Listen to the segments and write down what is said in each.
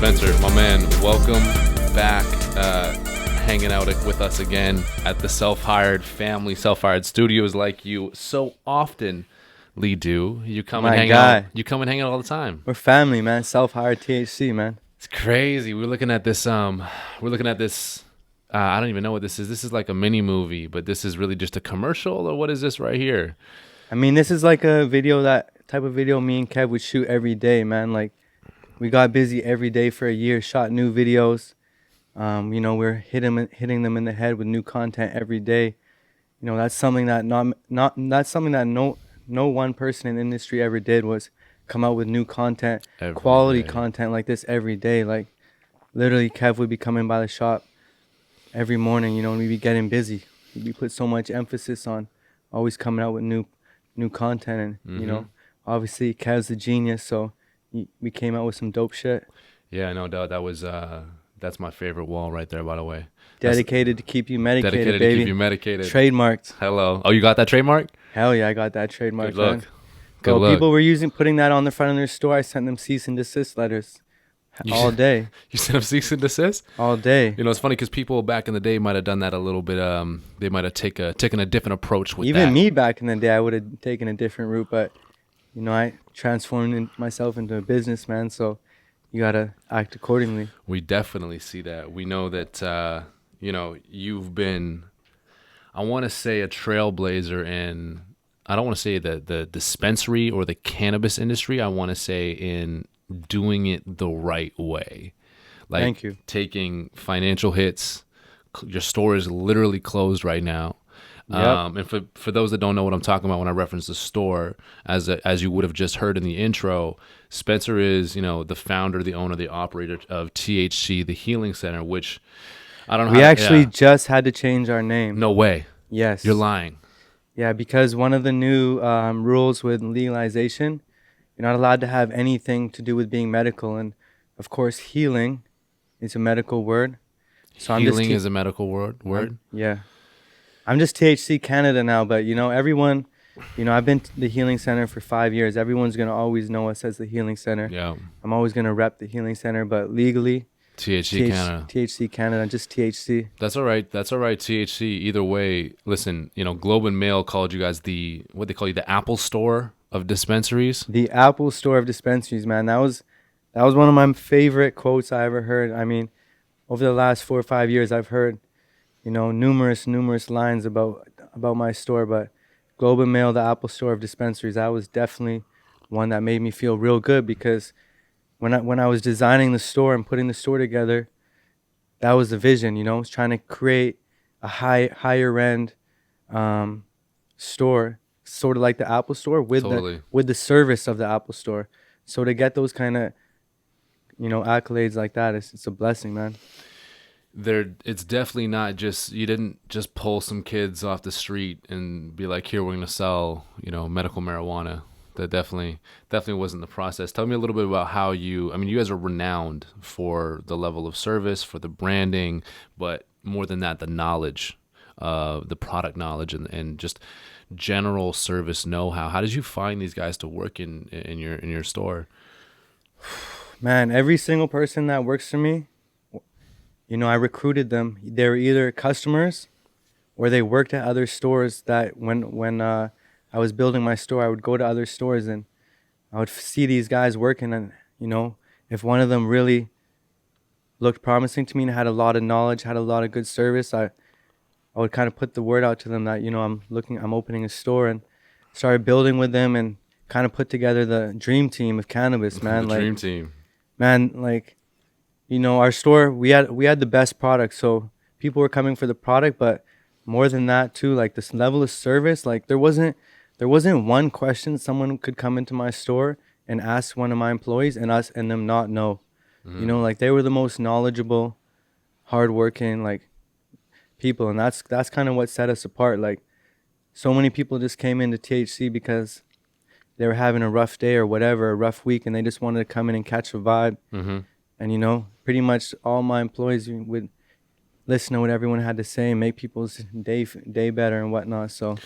Spensir, my man, welcome back, hanging out with us again at the self-hired studios like you so oftenly do. You come and hang out. You come and hang out all the time. We're family, man. Self-hired THC, man. It's crazy. We're looking at this. I don't even know what this is. This is like a mini movie, but this is really just a commercial, or what is this right here? I mean, this is like a video, that type of video me and Kev would shoot every day, man. Like, we got busy every day for a year, shot new videos. We're hitting them in the head with new content every day. You know, that's something that no one person in the industry ever did, was come out with new content, quality content like this every day. Like, literally, Kev would be coming by the shop every morning, and we'd be getting busy. We put so much emphasis on always coming out with new content, and obviously Kev's a genius, so we came out with some dope shit. Yeah, no doubt. That was that's my favorite wall right there, by the way. Dedicated to keep you medicated, dedicated baby. To keep you medicated. Trademarked. Hello. Oh, you got that trademark? Hell yeah, I got that trademark. Good look. Man. Good look. People were putting that on the front of their store. I sent them cease and desist letters all day. You sent them cease and desist? All day. You know, it's funny because people back in the day might have done that a little bit. They might have taken a different approach with Even that. me back in the day, I would have taken a different route, but I transformed myself into a businessman, so you gotta act accordingly. We definitely see that. We know that you've been, I want to say, a trailblazer in, I don't want to say the dispensary or the cannabis industry. I want to say in doing it the right way. Like, thank you. Taking financial hits. Your store is literally closed right now. Yep. And for those that don't know what I'm talking about when I reference the store, as you would have just heard in the intro, Spensir is, the founder, the owner, the operator of THC, the Healing Center, which I don't know. We actually just had to change our name. No way. Yes. You're lying. Yeah, because one of the new rules with legalization, you're not allowed to have anything to do with being medical. And of course, healing is a medical word. So healing is a medical word? Yeah. I'm just THC Canada now, but everyone, I've been to the Healing Center for 5 years. Everyone's going to always know us as the Healing Center. Yeah. I'm always going to rep the Healing Center, but legally, THC Canada. THC Canada, just THC. That's all right. THC. Either way, listen, Globe and Mail called you guys what they call you, the Apple Store of dispensaries. The Apple Store of dispensaries, man. That was one of my favorite quotes I ever heard. I mean, over the last 4 or 5 years, I've heard numerous lines about my store, but Globe and Mail, the Apple Store of dispensaries, that was definitely one that made me feel real good, because when I was designing the store and putting the store together, that was the vision, I was trying to create a higher end store, sort of like the Apple Store with the service of the Apple Store. So to get those kind of accolades like that, it's a blessing, man. It's definitely not just, you didn't just pull some kids off the street and be like, here, we're going to sell, medical marijuana. That definitely wasn't the process. Tell me a little bit about how you guys are renowned for the level of service, for the branding, but more than that, the knowledge, the product knowledge and just general service know-how. How did you find these guys to work in your store? Man, every single person that works for me, I recruited them. They were either customers or they worked at other stores that when I was building my store, I would go to other stores and I would see these guys working. And, if one of them really looked promising to me and had a lot of knowledge, had a lot of good service, I would kind of put the word out to them that, I'm opening a store, and started building with them and kind of put together the dream team of cannabis, man. Dream team. Man, our store, we had the best product, so people were coming for the product, but more than that too, like this level of service, like there wasn't one question someone could come into my store and ask one of my employees and them not know. Mm-hmm. They were the most knowledgeable, hardworking people, and that's kind of what set us apart. Like, so many people just came into THC because they were having a rough day or whatever, a rough week, and they just wanted to come in and catch a vibe. Mm-hmm. And pretty much all my employees would listen to what everyone had to say and make people's day better and whatnot. So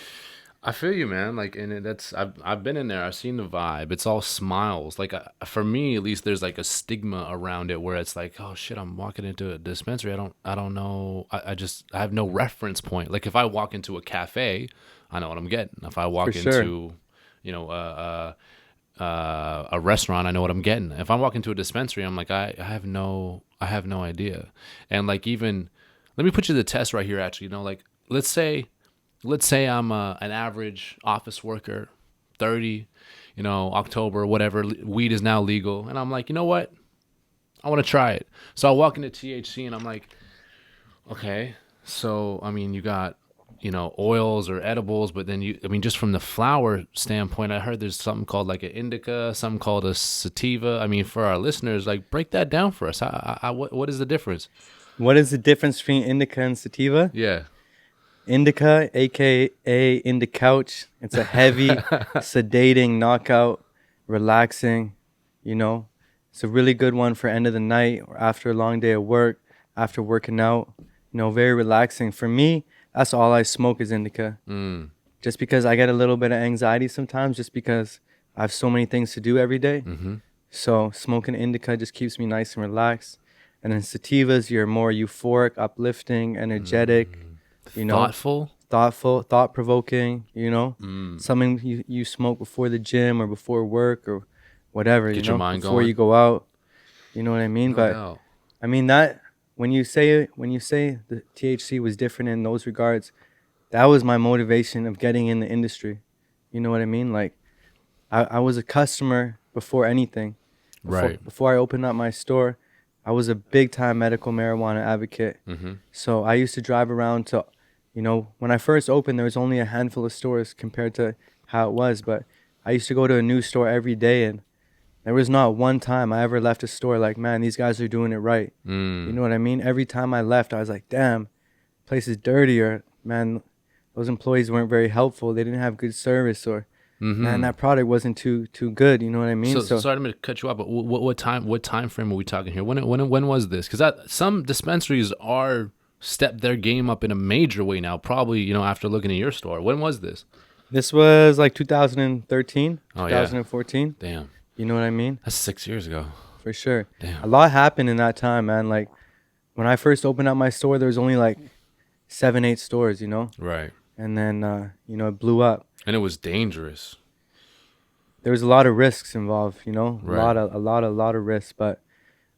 I feel you, man. Like, and that's I've been in there. I've seen the vibe. It's all smiles. Like, for me, at least, there's like a stigma around it where it's like, oh shit, I'm walking into a dispensary. I don't know. I have no reference point. Like, if I walk into a cafe, I know what I'm getting. If I For walk sure. into, a restaurant, I know what I'm getting. If I walk into a dispensary, I'm like, I have no idea. And like, even, let me put you to the test right here. Actually, like, let's say I'm an average office worker, 30, October, whatever, weed is now legal. And I'm like, you know what? I want to try it. So I walk into THC and I'm like, okay, so, I mean, you got, oils or edibles, but then just from the flower standpoint, I heard there's something called like an indica, something called a sativa. I mean, for our listeners, like, break that down for us. What is the difference? What is the difference between indica and sativa? Yeah. Indica, aka Indicouch. It's a heavy, sedating, knockout, relaxing. You know, it's a really good one for end of the night or after a long day of work, after working out. Very relaxing. For me, that's all I smoke is indica. Mm. Just because I get a little bit of anxiety sometimes, just because I have so many things to do every day. Mm-hmm. So smoking indica just keeps me nice and relaxed. And then sativas, you're more euphoric, uplifting, energetic. Thoughtful. Thought-provoking, Mm. something you smoke before the gym or before work or whatever, Get your mind before going. you go out. You know what I mean? No But doubt. I mean that when you say the THC was different in those regards, that was my motivation of getting in the industry. You know what I mean? Like I was a customer before anything. Right. Before I opened up my store, I was a big time medical marijuana advocate. Mm-hmm. So I used to drive around to, when I first opened, there was only a handful of stores compared to how it was. But I used to go to a new store every day, and there was not one time I ever left a store like, man, these guys are doing it right. Mm. You know what I mean? Every time I left, I was like, damn, place is dirty, or man, those employees weren't very helpful. They didn't have good service, or Mm-hmm. man, that product wasn't too good. You know what I mean? So sorry to cut you off, but what time frame are we talking here? When was this? Because some dispensaries are stepped their game up in a major way now. Probably after looking at your store. When was this? This was like 2013, Oh, yeah. 2014. Damn, You know what I mean? that's 6 years ago. For sure. Damn. A lot happened in that time, man. Like when I first opened up my store, there was only like 7, 8 stores, Right. and then it blew up. And it was dangerous. There was a lot of risks involved, Right. a lot of risks. But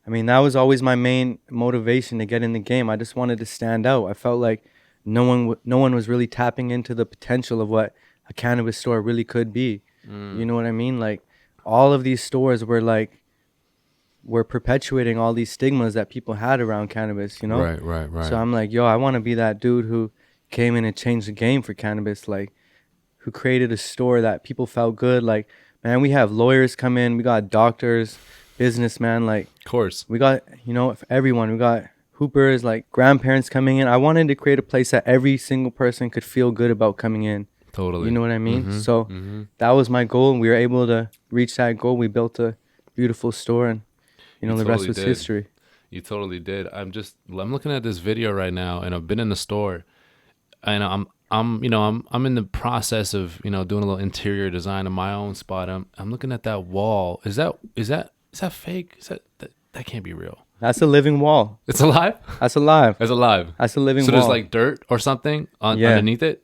I mean, that was always my main motivation to get in the game. I just wanted to stand out. I felt like no one was really tapping into the potential of what a cannabis store really could be. Mm. You know what I mean? Like all of these stores were perpetuating all these stigmas that people had around cannabis. Right. So I'm like, yo, I want to be that dude who came in and changed the game for cannabis, like who created a store that people felt good. Like, man, we have lawyers come in, we got doctors, businessmen, like Of course. we got, everyone. We got hoopers, like grandparents coming in. I wanted to create a place that every single person could feel good about coming in. Totally. You know what I mean? Mhm. So Mhm. that was my goal, and we were able to reach that goal. We built a beautiful store, and You the rest totally was did. history. You totally did. I'm looking at this video right now, and I've been in the store, and I'm in the process of doing a little interior design of my own spot. I'm looking at that wall. Is that fake? That can't be real. That's a living wall. It's alive. That's alive. It's alive. That's a living So wall. there's like dirt or something Yeah. underneath it.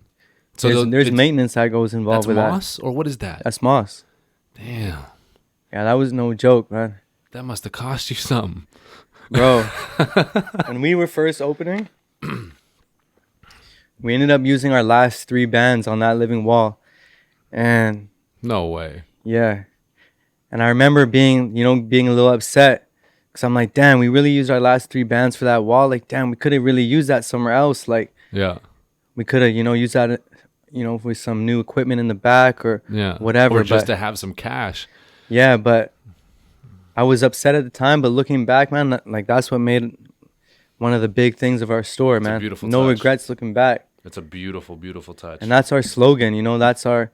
So there's it's- maintenance that goes involved That's with moss, or what is that? that. That's moss. Damn, Yeah, that was no joke, man. that must have cost you something. Bro, when we were first opening, we ended up using our last 3 bands on that living wall. And No way. yeah. And I remember being a little upset because I'm like, damn, we really used our last 3 bands for that wall. Like, damn, we could have really used that somewhere else. Like, Yeah. we could have, used that, with some new equipment in the back or Yeah. whatever. Or just but, to have some cash. yeah, but I was upset at the time. But looking back, man, like that's what made one of the big things of our store, It's a man. beautiful No touch. regrets looking back. It's a beautiful, beautiful touch. And that's our slogan, that's our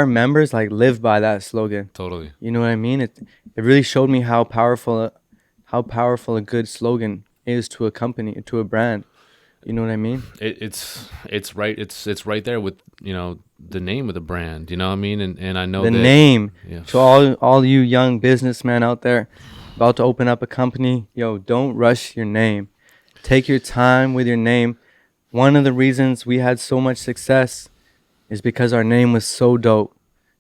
members like live by that slogan. Totally. You know what I mean? It really showed me how powerful a good slogan is to a company, to a brand. You know what I mean? It's right. It's right there with, you know, the name of the brand. You know what I mean? And I know The that. name. Yeah. To all you young businessmen out there about to open up a company, yo, don't rush your name. Take your time with your name. One of the reasons we had so much success is because our name was so dope.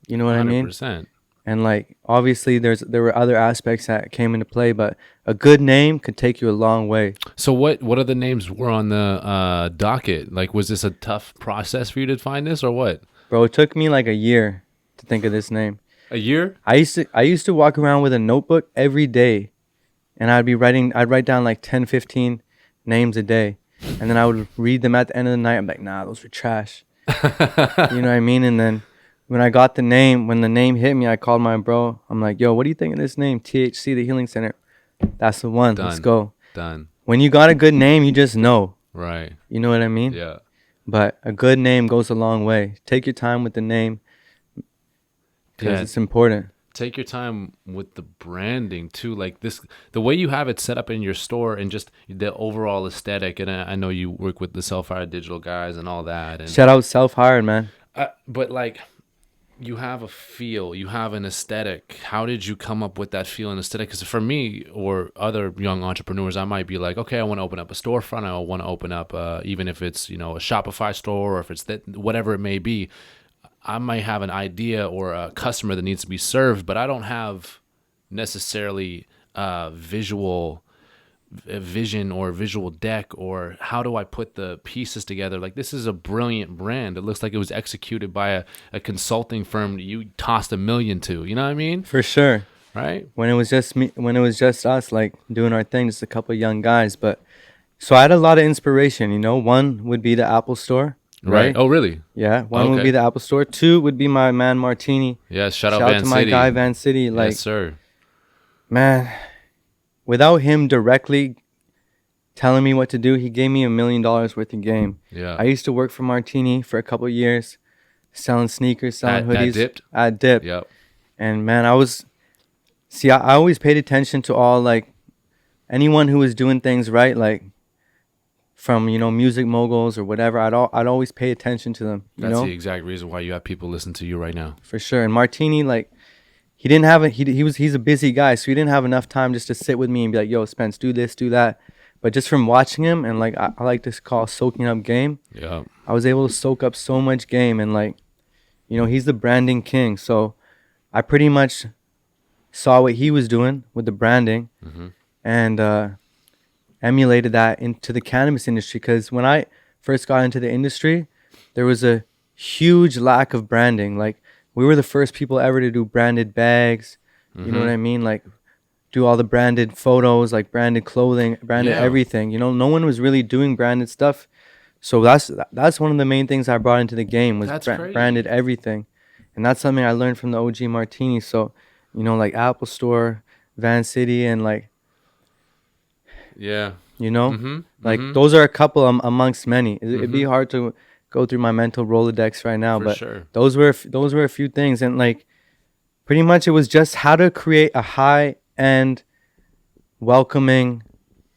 You know what I mean? 100%. And like obviously there were other aspects that came into play, but a good name could take you a long way. So what are the names were on the docket? Like, was this a tough process for you to find this, or what? Bro, it took me like a year to think of this name. A year? I used to walk around with a notebook every day, and I'd write down like 10, 15 names a day. And then I would read them at the end of the night. I'm like, nah, those were trash. You know what I mean? And then when the name hit me, I called my bro. I'm like, yo, what do you think of this name? THC, the Healing Center. That's the one. Done. Let's go. Done. When you got a good name, you just know. Right. You know what I mean? Yeah. But a good name goes a long way. Take your time with the name because it's important. Take your time with the branding too. Like this, the way you have it set up in your store and just the overall aesthetic. And I know you work with the Self-Hired Digital guys and all that. And Shout out Self-Hired, man. but like, you have a feel, you have an aesthetic. How did you come up with that feel and aesthetic? Because for me or other young entrepreneurs, I might be like, okay, I want to open up a storefront. I want to open up, even if it's, you know, a Shopify store or if it's that, whatever it may be. I might have an idea or a customer that needs to be served, but I don't have necessarily a vision or visual deck, or how do I put the pieces together? Like, this is a brilliant brand. It looks like it was executed by a consulting firm that you tossed $1 million to. You know what I mean? For sure. Right? When it was just us, like doing our thing, just a couple of young guys. But so I had a lot of inspiration. You know, one would be the Apple Store. Right? Oh, really? Yeah. One would be the Apple Store. Two would be my man Martini. Yeah. Shout out to my guy Van City. Like, yes, sir. Man, without him directly telling me what to do, he gave me $1 million worth of game. Yeah. I used to work for Martini for a couple of years, selling sneakers, selling hoodies. At Dip. Yep. And man, I always paid attention to all, like, anyone who was doing things right, like from, you know, music moguls or whatever. I'd always pay attention to them. That's the exact reason why you have people listen to you right now. For sure. And Martini, like, he didn't have he's a busy guy, so he didn't have enough time just to sit with me and be like, yo, Spence, do this, do that. But just from watching him and, like, I like to call soaking up game. Yeah. I was able to soak up so much game, and, like, you know, he's the branding king. So I pretty much saw what he was doing with the branding and emulated that into the cannabis industry. Because when I first got into the industry, there was a huge lack of branding. Like, we were the first people ever to do branded bags. You know what I mean? Like, do all the branded photos, like branded clothing, branded everything. You know, no one was really doing branded stuff. So that's one of the main things I brought into the game was branded everything. And that's something I learned from the OG Martini. So, you know, like Apple Store, Van City, and like, yeah, you know, like those are a couple amongst many. It'd be hard to go through my mental Rolodex right now, but those were a few things. And like, pretty much it was just how to create a high-end, welcoming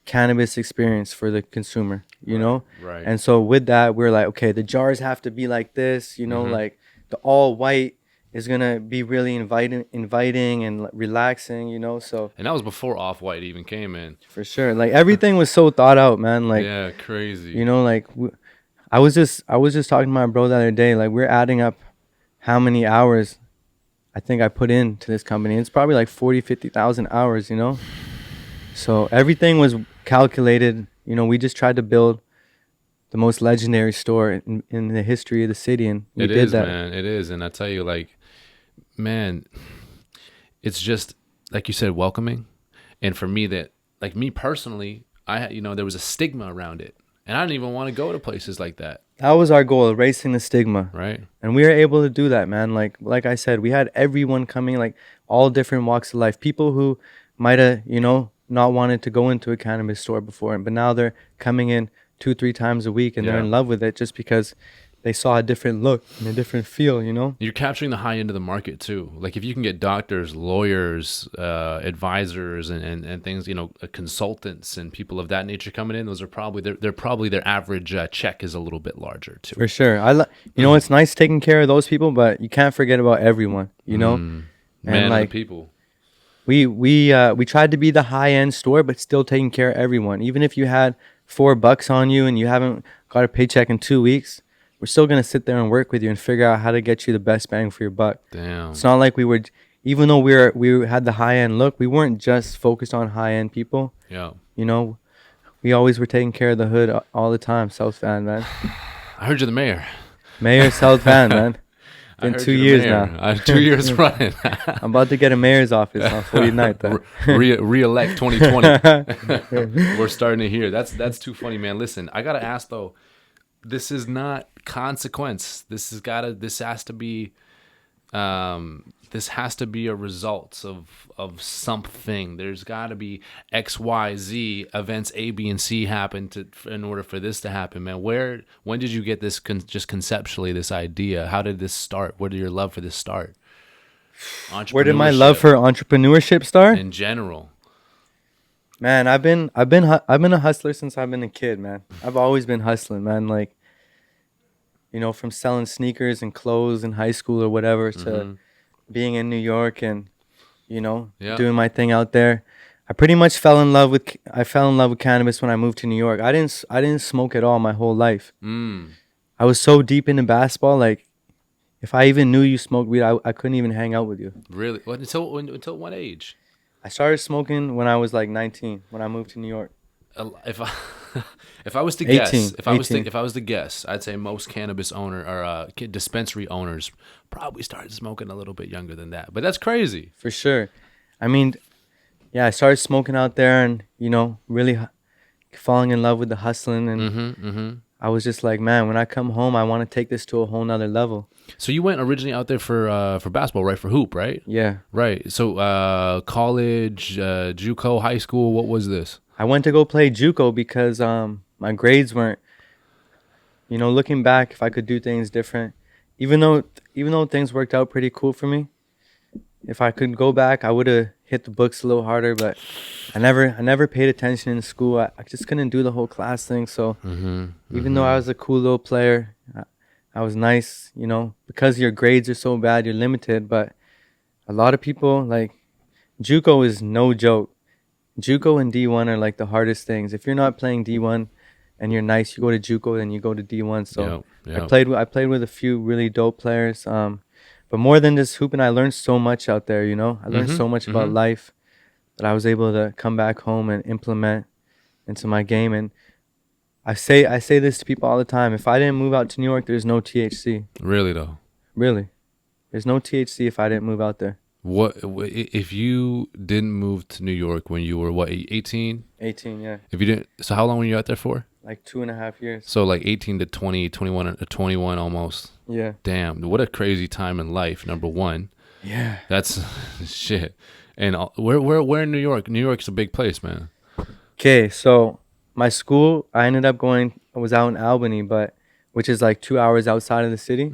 cannabis experience for the consumer, you know? Right. And so with that, we're like, okay, the jars have to be like this, you know, like the all white is going to be really inviting and relaxing, you know? So. And that was before Off-White even came in. For sure. Like, everything was so thought out, man. Like, yeah, crazy. You know, like, I was just talking to my bro the other day, like, we're adding up how many hours I think I put into this company. It's probably like 50,000 hours, you know? So everything was calculated. You know, we just tried to build the most legendary store in the history of the city, and we did that. Man. It is. And I tell you, like, man, it's just, like you said, welcoming. And for me, that, like, me personally, there was a stigma around it. And I didn't even want to go to places like that. That was our goal, erasing the stigma. Right. And we were able to do that, man. Like I said, we had everyone coming, like, all different walks of life. People who might have, you know, not wanted to go into a cannabis store before, but now they're coming in 2-3 times a week, and they're in love with it just because they saw a different look and a different feel, you know? You're capturing the high end of the market too. Like if you can get doctors, lawyers, advisors, and things, you know, consultants and people of that nature coming in, those are probably they're probably their average check is a little bit larger too. For sure. You know, it's nice taking care of those people, but you can't forget about everyone, you know? Man, like of the people. we tried to be the high end store, but still taking care of everyone. Even if you had $4 on you and you haven't got a paycheck in 2 weeks, we're still gonna sit there and work with you and figure out how to get you the best bang for your buck. Damn. It's not like we were, even though we had the high end look, we weren't just focused on high end people. Yeah. You know, we always were taking care of the hood all the time. South Van, man. I heard you're the mayor. Mayor South Van, man. Been 2 years now. 2 years running. I'm about to get a mayor's office on 49th. Re-elect 2020. We're starting to hear. That's too funny, man. Listen, I gotta ask though. This is not consequence. This has to be a result of something. There's got to be X, Y, Z events A, B, and C happen in order for this to happen, man. When did you get this just conceptually, this idea? How did this start? Where did your love for this start? Where did my love for entrepreneurship start? In general. Man, I've been a hustler since I've been a kid, man. I've always been hustling, man. Like, you know, from selling sneakers and clothes in high school or whatever to being in New York and, you know, doing my thing out there. I pretty much fell in love with cannabis when I moved to New York. I didn't smoke at all my whole life. I was so deep into basketball, like if I even knew you smoked weed, I couldn't even hang out with you. Really? Until what age? I started smoking when I was like 19, when I moved to New York. If I was to 18, guess, if I was to 18. guess, I'd say most cannabis owner or dispensary owners probably started smoking a little bit younger than that. But that's crazy. For sure. I mean, yeah, I started smoking out there and, you know, really falling in love with the hustling. And I was just like, man, when I come home, I want to take this to a whole nother level. So you went originally out there for basketball, right? For hoop, right? Yeah. Right. So college, JUCO, high school, what was this? I went to go play JUCO because my grades weren't, you know, looking back, if I could do things different, even though things worked out pretty cool for me, if I could go back, I would have hit the books a little harder, but I never paid attention in school. I just couldn't do the whole class thing. So even though I was a cool little player, I was nice, you know, because your grades are so bad, you're limited. But a lot of people, like, JUCO is no joke. JUCO and D1 are like the hardest things. If you're not playing D1 and you're nice, you go to JUCO, then you go to D1. So I played with a few really dope players. But more than just hooping, I learned so much out there, you know. I learned so much about life that I was able to come back home and implement into my game. And I say this to people all the time. If I didn't move out to New York, there's no THC. Really though? Really. There's no THC if I didn't move out there. What if you didn't move to New York when you were 18? 18, yeah. If you didn't, so how long were you out there for? Like 2.5 years. So like 18 to 20, 21 to 21 almost. Yeah. Damn, what a crazy time in life. Number one. Yeah. That's shit. And where in New York? New York's a big place, man. Okay, so my school, I was out in Albany, which is like 2 hours outside of the city.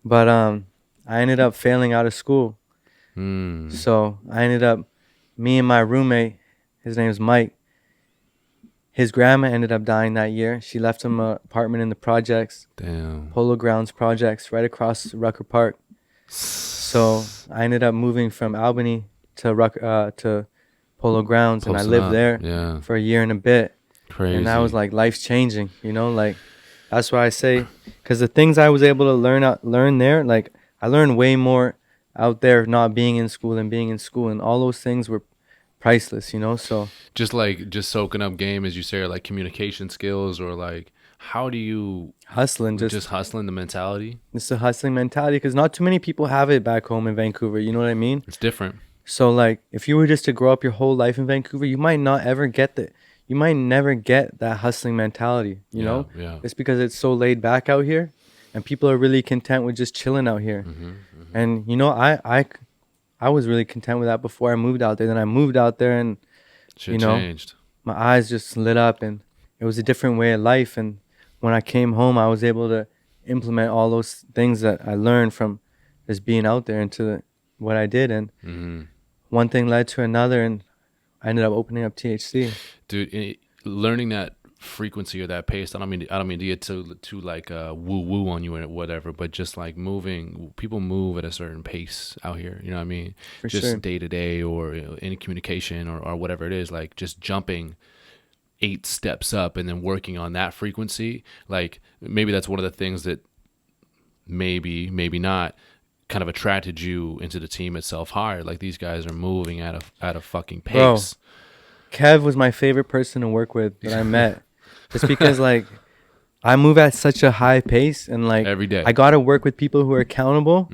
But I ended up failing out of school. So me and my roommate, his name's Mike, his grandma ended up dying that year. She left him an apartment in the projects. Damn. Polo Grounds projects right across Rucker Park. So I ended up moving from Albany to Polo Grounds, and I lived there for a year and a bit. Crazy. And that was like life changing, you know, like that's why I say, because the things I was able to learn there, like I learned way more out there not being in school than being in school, and all those things were priceless, you know. So just soaking up game, as you say, or like communication skills, or like how do you hustling the mentality. It's a hustling mentality because not too many people have it back home in Vancouver, you know what I mean? It's different. So like if you were just to grow up your whole life in Vancouver, you might never get that hustling mentality, you know. It's because it's so laid back out here and people are really content with just chilling out here. And you know, I was really content with that before I moved out there. Then I moved out there and shit, you know, changed. My eyes just lit up and it was a different way of life. And when I came home, I was able to implement all those things that I learned from just being out there into what I did. And one thing led to another, and I ended up opening up THC. Dude, learning that frequency or that pace, I don't mean to get to like woo woo on you or whatever, but just like people move at a certain pace out here, you know what I mean? For just sure. day to day, or any communication or whatever it is, like just jumping 8 steps up and then working on that frequency. Like maybe that's one of the things that maybe not kind of attracted you into the team itself higher. Like these guys are moving at a fucking pace. Bro, Kev was my favorite person to work with that I met. Just because like I move at such a high pace, and like Every day. I got to work with people who are accountable,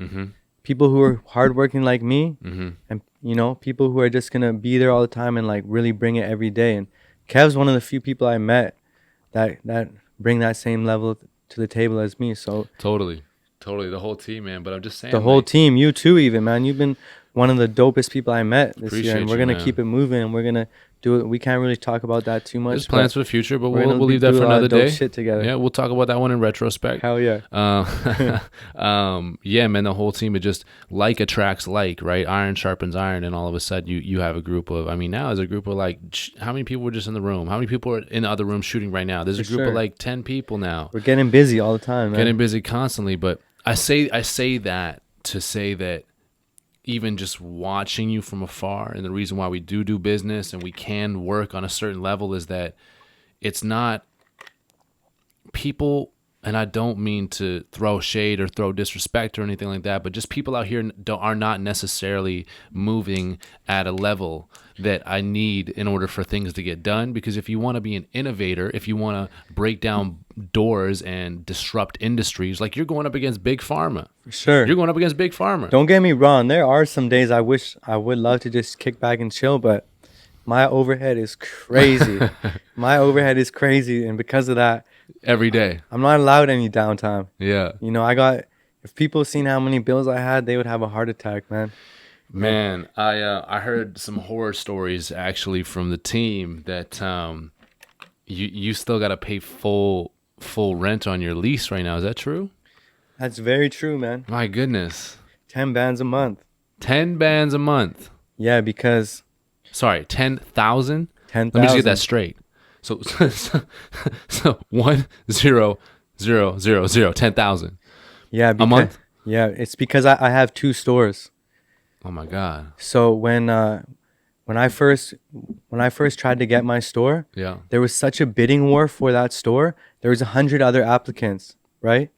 people who are hardworking like me, and you know, people who are just gonna be there all the time and like really bring it every day. And Kev's one of the few people I met that bring that same level to the table as me. So Totally the whole team, man. But I'm just saying, the whole team, you too, even, man, you've been one of the dopest people I met this year, and we're gonna keep it moving, and we're gonna do it. We can't really talk about that too much. There's plans for the future, but we'll leave do that for a lot another of dope day. shit together. Yeah, we'll talk about that one in retrospect. Hell yeah. Yeah, man, the whole team, it just like attracts like, right? Iron sharpens iron, and all of a sudden you have a group of, I mean, now there's a group of like, how many people were just in the room? How many people are in the other room shooting right now? There's a group of like 10 people now. We're getting busy all the time, man. Getting busy constantly, but I say that to say that even just watching you from afar, and the reason why we do business and we can work on a certain level is that it's not people, and I don't mean to throw shade or throw disrespect or anything like that, but just people out here are not necessarily moving at a level that I need in order for things to get done. Because if you want to be an innovator, if you want to break down doors and disrupt industries, like you're going up against big pharma. For sure. You're going up against big pharma. Don't get me wrong. There are some days I wish I would love to just kick back and chill, but my overhead is crazy. My overhead is crazy. And because of that, every day, I'm not allowed any downtime. Yeah. You know, if people seen how many bills I had, they would have a heart attack, man. Man, I heard some horror stories actually from the team that you still got to pay full rent on your lease right now. Is that true? That's very true, man. My goodness. 10 bands a month. 10 bands a month. Yeah, because... Sorry, 10,000? 10,000. Let me just get that straight. So 1,000,000, 10,000. Yeah, a month? Yeah, it's because I have 2 stores. Oh my God. So when I first tried to get my store, yeah, there was such a bidding war for that store. There was 100 other applicants, right?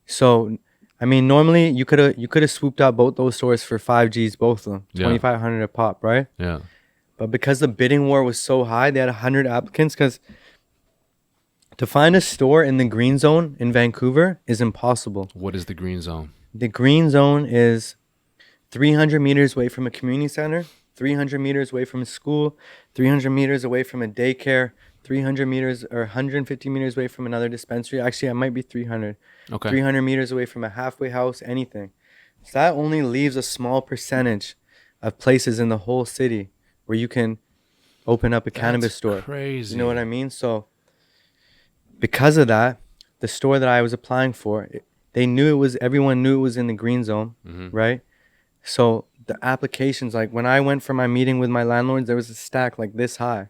So, I mean, normally you could have swooped out both those stores for 5 Gs, both of them, 2,500 a pop, right? Yeah. But because the bidding war was so high, they had 100 applicants. Because to find a store in the green zone in Vancouver is impossible. What is the green zone? The green zone is 300 meters away from a community center, 300 meters away from a school, 300 meters away from a daycare, 300 meters or 150 meters away from another dispensary. Actually, it might be 300. Okay. 300 meters away from a halfway house, anything. So that only leaves a small percentage of places in the whole city where you can open up a cannabis store. Crazy. You know what I mean? So because of that, the store that I was applying for, everyone knew it was in the green zone, right? So the applications, like when I went for my meeting with my landlords, there was a stack like this high,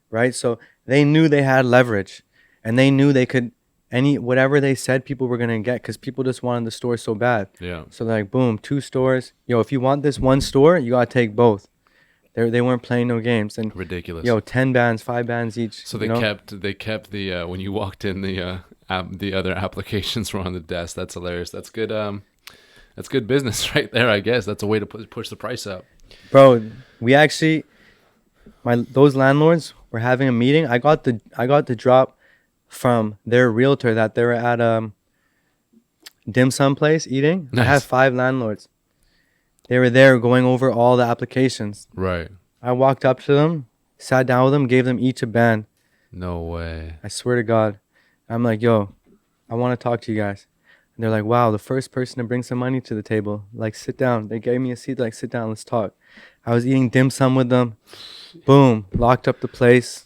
right? So they knew they had leverage, and they knew they could, whatever they said, people were going to get, because people just wanted the store so bad. Yeah. So they're like, boom, 2 stores. Yo, if you want this one store, you got to take both. They weren't playing no games. And ridiculous. Yo, 10 bands, 5 bands each. So they kept the when you walked in, the other applications were on the desk. That's hilarious. That's good. That's good business right there, I guess. That's a way to push the price up. Bro, we actually, those landlords were having a meeting. I got the drop from their realtor that they were at dim sum place eating. Nice. I have 5 landlords. They were there going over all the applications. Right. I walked up to them, sat down with them, gave them each a band. No way. I swear to God. I'm like, yo, I want to talk to you guys. And they're like, wow, the first person to bring some money to the table. Like, sit down. They gave me a seat, like, sit down, let's talk. I was eating dim sum with them. Boom, locked up the place.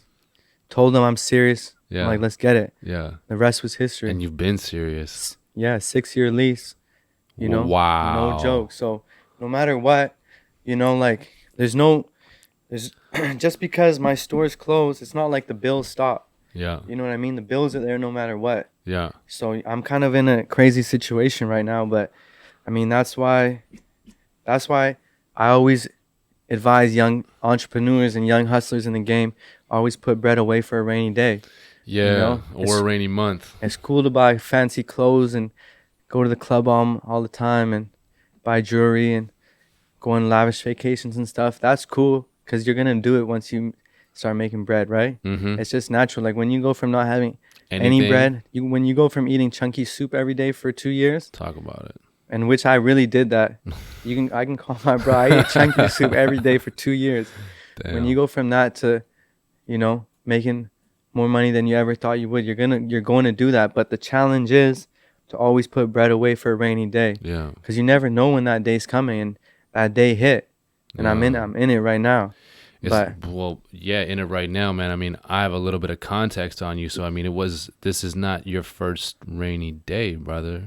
Told them I'm serious. Yeah. I'm like, let's get it. Yeah. The rest was history. And you've been serious. Yeah, 6-year lease. You know, Wow. no joke. So no matter what, you know, like there's just because my store's closed, it's not like the bills stop. Yeah. You know what I mean? The bills are there no matter what. Yeah. So I'm kind of in a crazy situation right now, but I mean that's why I always advise young entrepreneurs and young hustlers in the game always put bread away for a rainy day. Yeah. You know, Or a rainy month. it's cool to buy fancy clothes and go to the club all the time and buy jewelry and go on lavish vacations and stuff. That's cool because you're gonna do it once you start making bread, right? Mm-hmm. It's just natural. Like when you go from not having any Anything. bread, when you go from eating chunky soup every day for 2 years, Talk about it. and which I really did that. I can call my bro. I ate chunky soup every day for 2 years. Damn. When you go from that to, you know, making more money than you ever thought you would, you're going to do that. But the challenge is to always put bread away for a rainy day. Yeah. Because you never know when that day's coming, and that day hit, and I'm in it right now. Well, yeah, in it right now, man. I mean, I have a little bit of context on you, so I mean, this is not your first rainy day, brother.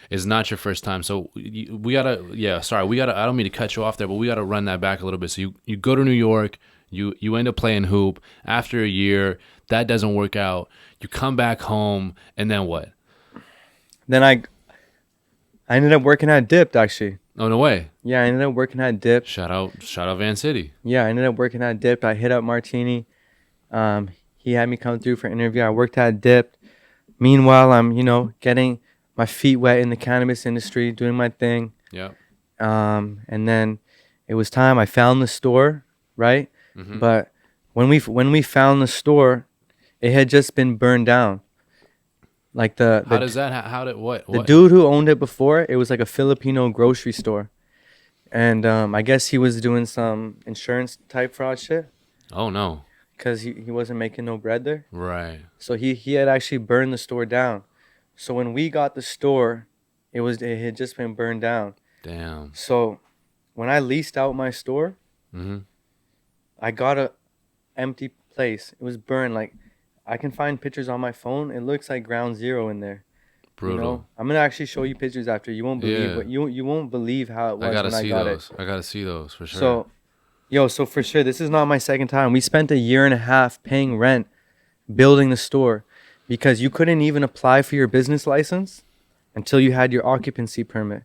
It's not your first time. So I don't mean to cut you off there, but we gotta run that back a little bit. So you go to New York, you end up playing hoop. After a year, that doesn't work out. You come back home, and then what? Then I ended up working at Dipped, actually. Oh, no way. Yeah, I ended up working at Dipped. Shout out Van City. Yeah, I ended up working at Dipped. I hit up Martini. He had me come through for an interview. I worked at Dipped. Meanwhile, I'm, getting my feet wet in the cannabis industry, doing my thing. Yeah. And then it was time. I found the store, right? Mm-hmm. But when we found the store, it had just been burned down. Like the dude who owned it before, it was like a Filipino grocery store, and I guess he was doing some insurance type fraud shit. Oh no! Because he wasn't making no bread there. Right. So he had actually burned the store down. So when we got the store, it had just been burned down. Damn. So when I leased out my store, mm-hmm. I got a empty place. It was burned. Like, I can find pictures on my phone. It looks like ground zero in there. Brutal. You know? I'm gonna actually show you pictures after. You won't believe what you won't believe how it was when I got it. I gotta see those for sure. So for sure, this is not my second time. We spent 1.5 years paying rent, building the store, because you couldn't even apply for your business license until you had your occupancy permit.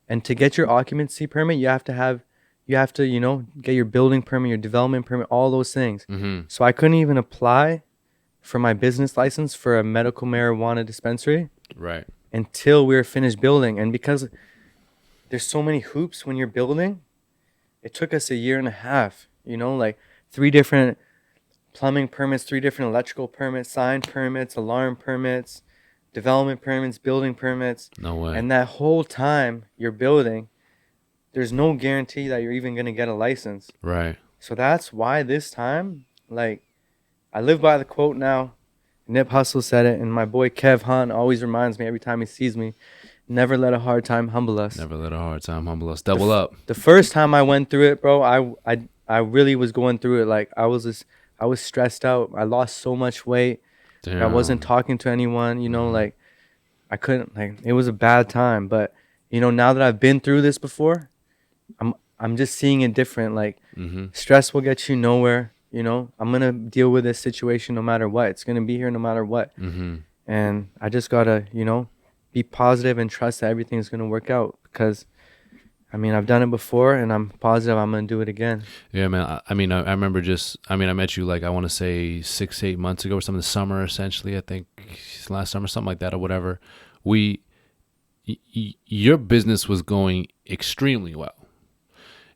And to get your occupancy permit, you have to get your building permit, your development permit, all those things. Mm-hmm. So I couldn't even apply for my business license for a medical marijuana dispensary, right, until we were finished building. And because there's so many hoops when you're building, it took us 1.5 years, like 3 different plumbing permits, 3 different electrical permits, sign permits, alarm permits, development permits, building permits. No way. And that whole time you're building, there's no guarantee that you're even going to get a license. Right. So that's why this time, like, I live by the quote now. Nip Hustle said it, and my boy Kev Hunt always reminds me every time he sees me, never let a hard time humble us. Never let a hard time humble us. Double up. The first time I went through it, bro, I really was going through it. Like, I was stressed out. I lost so much weight. Damn. I wasn't talking to anyone, like, I couldn't, like, it was a bad time. But, now that I've been through this before, I'm just seeing it different. Like, mm-hmm. stress will get you nowhere. I'm going to deal with this situation no matter what. It's going to be here no matter what. Mm-hmm. And I just got to, be positive and trust that everything's going to work out, because, I've done it before, and I'm positive I'm going to do it again. Yeah, man. I remember I met you, like, I want to say 6-8 months ago or something, the summer, essentially, I think last summer, something like that or whatever. Your business was going extremely well.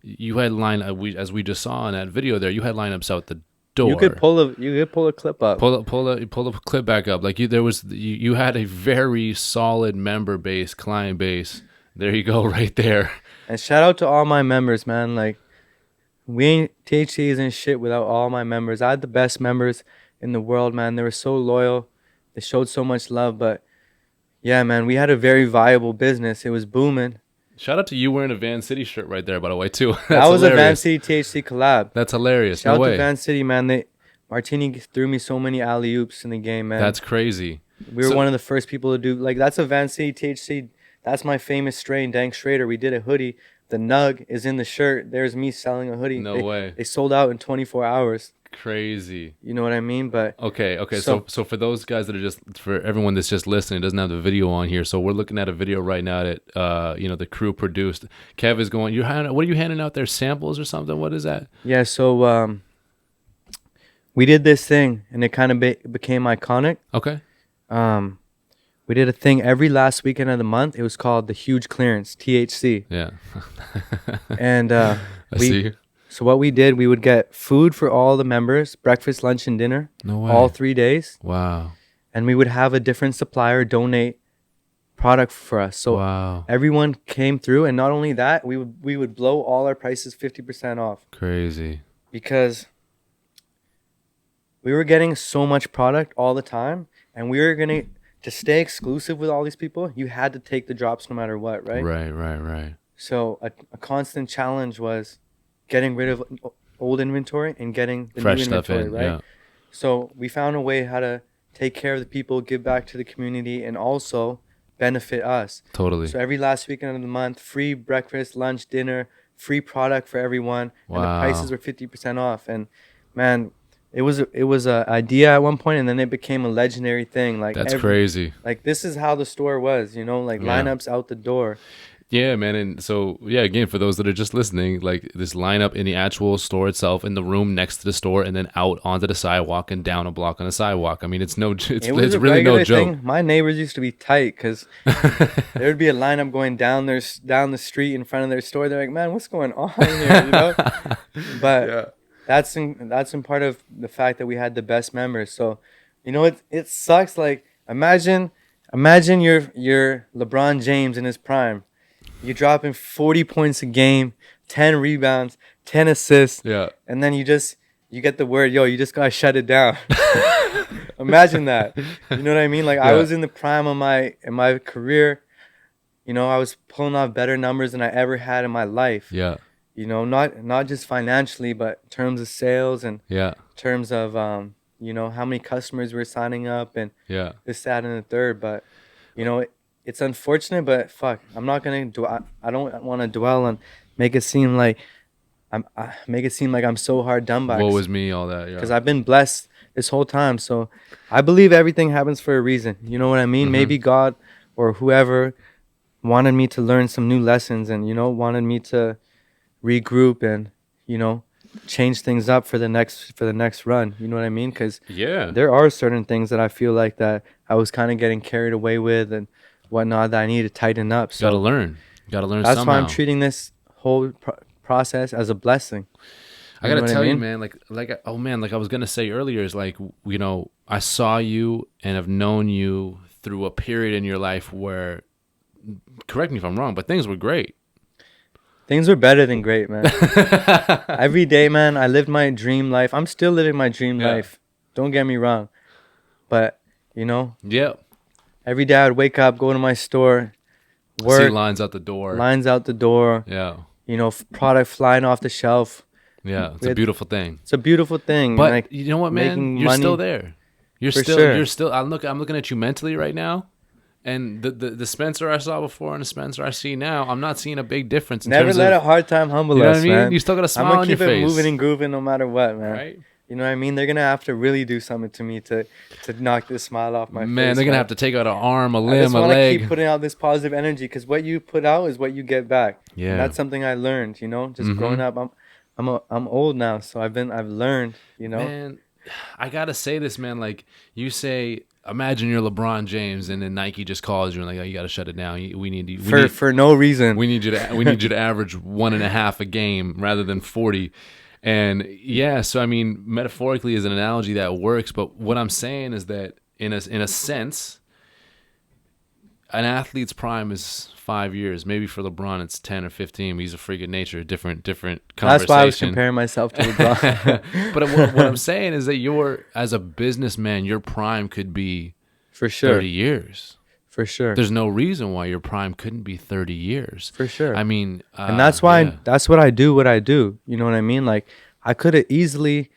You had as we just saw in that video there, you had lineups out the door. You could pull a clip up. Pull the clip back up. Like, you had a very solid member base, client base. There you go, right there. And shout out to all my members, man. Like, THC isn't shit without all my members. I had the best members in the world, man. They were so loyal. They showed so much love. But yeah, man, we had a very viable business. It was booming. Shout out to you wearing a Van City shirt right there, by the way, too. That was hilarious. A Van City THC collab. That's hilarious. Shout out to Van City, man. Martini threw me so many alley-oops in the game, man. That's crazy. We were one of the first people to do, like, that's a Vancouver THC. That's my famous strain, Dank Schrader. We did a hoodie. The nug is in the shirt. There's me selling a hoodie. No way. They sold out in 24 hours. Crazy. You know what I mean? But okay. So for those guys that are just, for everyone that's just listening, doesn't have the video on here. So we're looking at a video right now that the crew produced. Kev is going. What are you handing out there? Samples or something? What is that? Yeah. So we did this thing, and it kind of became iconic. Okay. We did a thing every last weekend of the month. It was called the Huge Clearance, THC. Yeah. And I see. So what we did, we would get food for all the members, breakfast, lunch, and dinner. No way. All 3 days. Wow. And we would have a different supplier donate product for us. So wow. Everyone came through, and not only that, we would blow all our prices 50% off. Crazy. Because we were getting so much product all the time, and we were gonna, to stay exclusive with all these people, you had to take the drops no matter what, right? Right. So a constant challenge was getting rid of old inventory and getting the fresh new inventory, stuff in, right? yeah. So we found a way how to take care of the people, give back to the community, and also benefit us. Totally. So every last weekend of the month, free breakfast, lunch, dinner, free product for everyone, wow. and the prices were 50% off. And man, it was a idea at one point, and then it became a legendary thing. Like, that's crazy. Like, this is how the store was, like lineups out the door. Yeah, man. And so, yeah, again, for those that are just listening, like this lineup in the actual store itself, in the room next to the store, and then out onto the sidewalk and down a block on the sidewalk. I mean, it's really no joke. Thing. My neighbors used to be tight because there would be a lineup going down the street in front of their store. They're like, man, what's going on here? But yeah. That's in part of the fact that we had the best members. So, it sucks. Like, imagine you're LeBron James in his prime. You're dropping 40 points a game, 10 rebounds, 10 assists. Yeah. And then you get the word, yo, you just gotta shut it down. Imagine that. You know what I mean? Like, yeah. I was in the prime of my career. I was pulling off better numbers than I ever had in my life. Yeah. Not just financially, but in terms of sales and in terms of how many customers we're signing up and this, that, and the third. But it's unfortunate, but fuck, I'm not gonna I don't want to dwell on make it seem like I'm so hard done by. Woe is me, all that. Yeah. Because I've been blessed this whole time, so I believe everything happens for a reason. You know what I mean? Mm-hmm. Maybe God or whoever wanted me to learn some new lessons, and wanted me to regroup and change things up for the next run. You know what I mean? Because there are certain things that I feel like that I was kind of getting carried away with and whatnot that I need to tighten up. So gotta learn that's somehow. Why I'm treating this whole process as a blessing. I gotta tell you, man, like I was gonna say earlier, is like, I saw you and have known you through a period in your life where, correct me if I'm wrong, but things were great. Things were better than great, man. Every day, man, I lived my dream life. I'm still living my dream life. Don't get me wrong. But, yeah. Every day I'd wake up, go to my store, work. See lines out the door. Yeah. Product flying off the shelf. Yeah, it's a beautiful thing. It's a beautiful thing. But like, you know what, man? You're still there. You're still. I'm looking at you mentally right now. And the Spensir I saw before and the Spensir I see now, I'm not seeing a big difference. Never let a hard time humble us, man. You still got a smile on your face. I'm going to keep it moving and grooving no matter what, man. Right? You know what I mean? They're going to have to really do something to me to knock this smile off my face. Man, they're going to have to take out an arm, a limb, a leg. I just want to keep putting out this positive energy, because what you put out is what you get back. Yeah. And that's something I learned, just growing up. I'm old now, so I've learned, Man, I got to say this, man. Like, you say, imagine you're LeBron James, and then Nike just calls you and like, oh, you got to shut it down. We need you for no reason. We need you to average 1.5 a game rather than 40. And yeah, so I mean, metaphorically is an analogy that works. But what I'm saying is that in a sense, an athlete's prime is 5 years. Maybe for LeBron, it's 10 or 15. He's a freak of nature. Different conversation. That's why I was comparing myself to LeBron. But what I'm saying is that as a businessman, your prime could be for sure 30 years. For sure. There's no reason why your prime couldn't be 30 years. For sure. I mean, and that's why that's what I do. You know what I mean? Like, I could have easily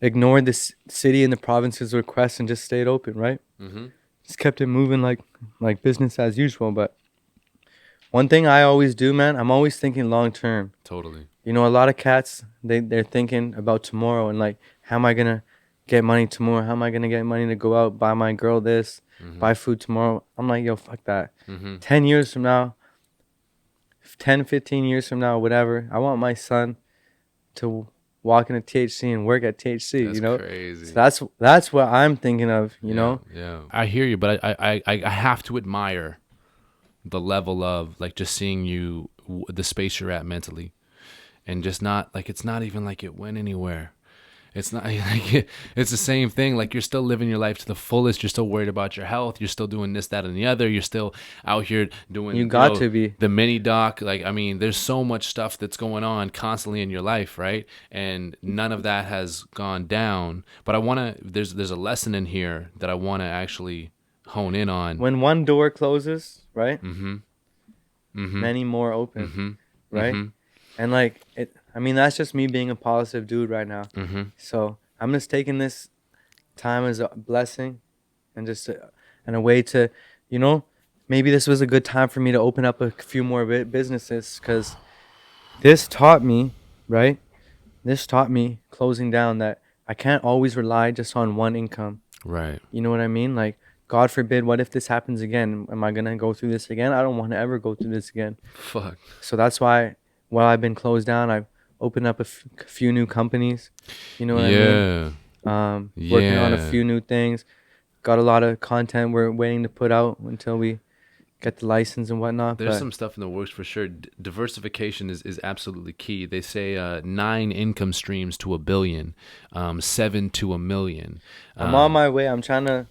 ignored this city and the province's request and just stayed open, right? Mm-hmm. Just kept it moving like business as usual. But one thing I always do, man, I'm always thinking long term. Totally. You know, a lot of cats, they're thinking about tomorrow and like, how am I gonna get money tomorrow? How am I gonna get money to go out, buy my girl this, Mm-hmm. buy food tomorrow? I'm like, yo, fuck that. Mm-hmm. 10 years from now, 10, 15 years from now, whatever, I want my son to walk into THC and work at THC, That's you know? crazy. So that's what I'm thinking of, you know? Yeah. I hear you, but I have to admire the level of like just seeing you, the space you're at mentally, and just not like it's not even like it went anywhere. It's not like it's the same thing. Like you're still living your life to the fullest. You're still worried about your health. You're still doing this, that, and the other. You're still out here doing You got to be. the mini doc. Like, I mean, there's so much stuff that's going on constantly in your life, right? And none of that has gone down. But I want to. There's a lesson in here that I want to actually hone in on. When one door closes, right? Mm-hmm. Mm-hmm. Many more open, Mm-hmm. right? Mm-hmm. And like it, I mean, that's just me being a positive dude right now. Mm-hmm. So I'm just taking this time as a blessing, and just and a way to, you know, maybe this was a good time for me to open up a few more businesses, because this taught me, right? This taught me closing down that I can't always rely just on one income. Right. You know what I mean? Like, God forbid, what if this happens again? Am I gonna go through this again? I don't want to ever go through this again. Fuck. So that's why, while I've been closed down, I've opened up a few new companies. You know what I mean? Working on a few new things. Got a lot of content we're waiting to put out until we get the license and whatnot. There's but some stuff in the works for sure. Diversification is absolutely key. They say 9 income streams to $1 billion, 7 to $1 million. I'm on my way. I'm trying to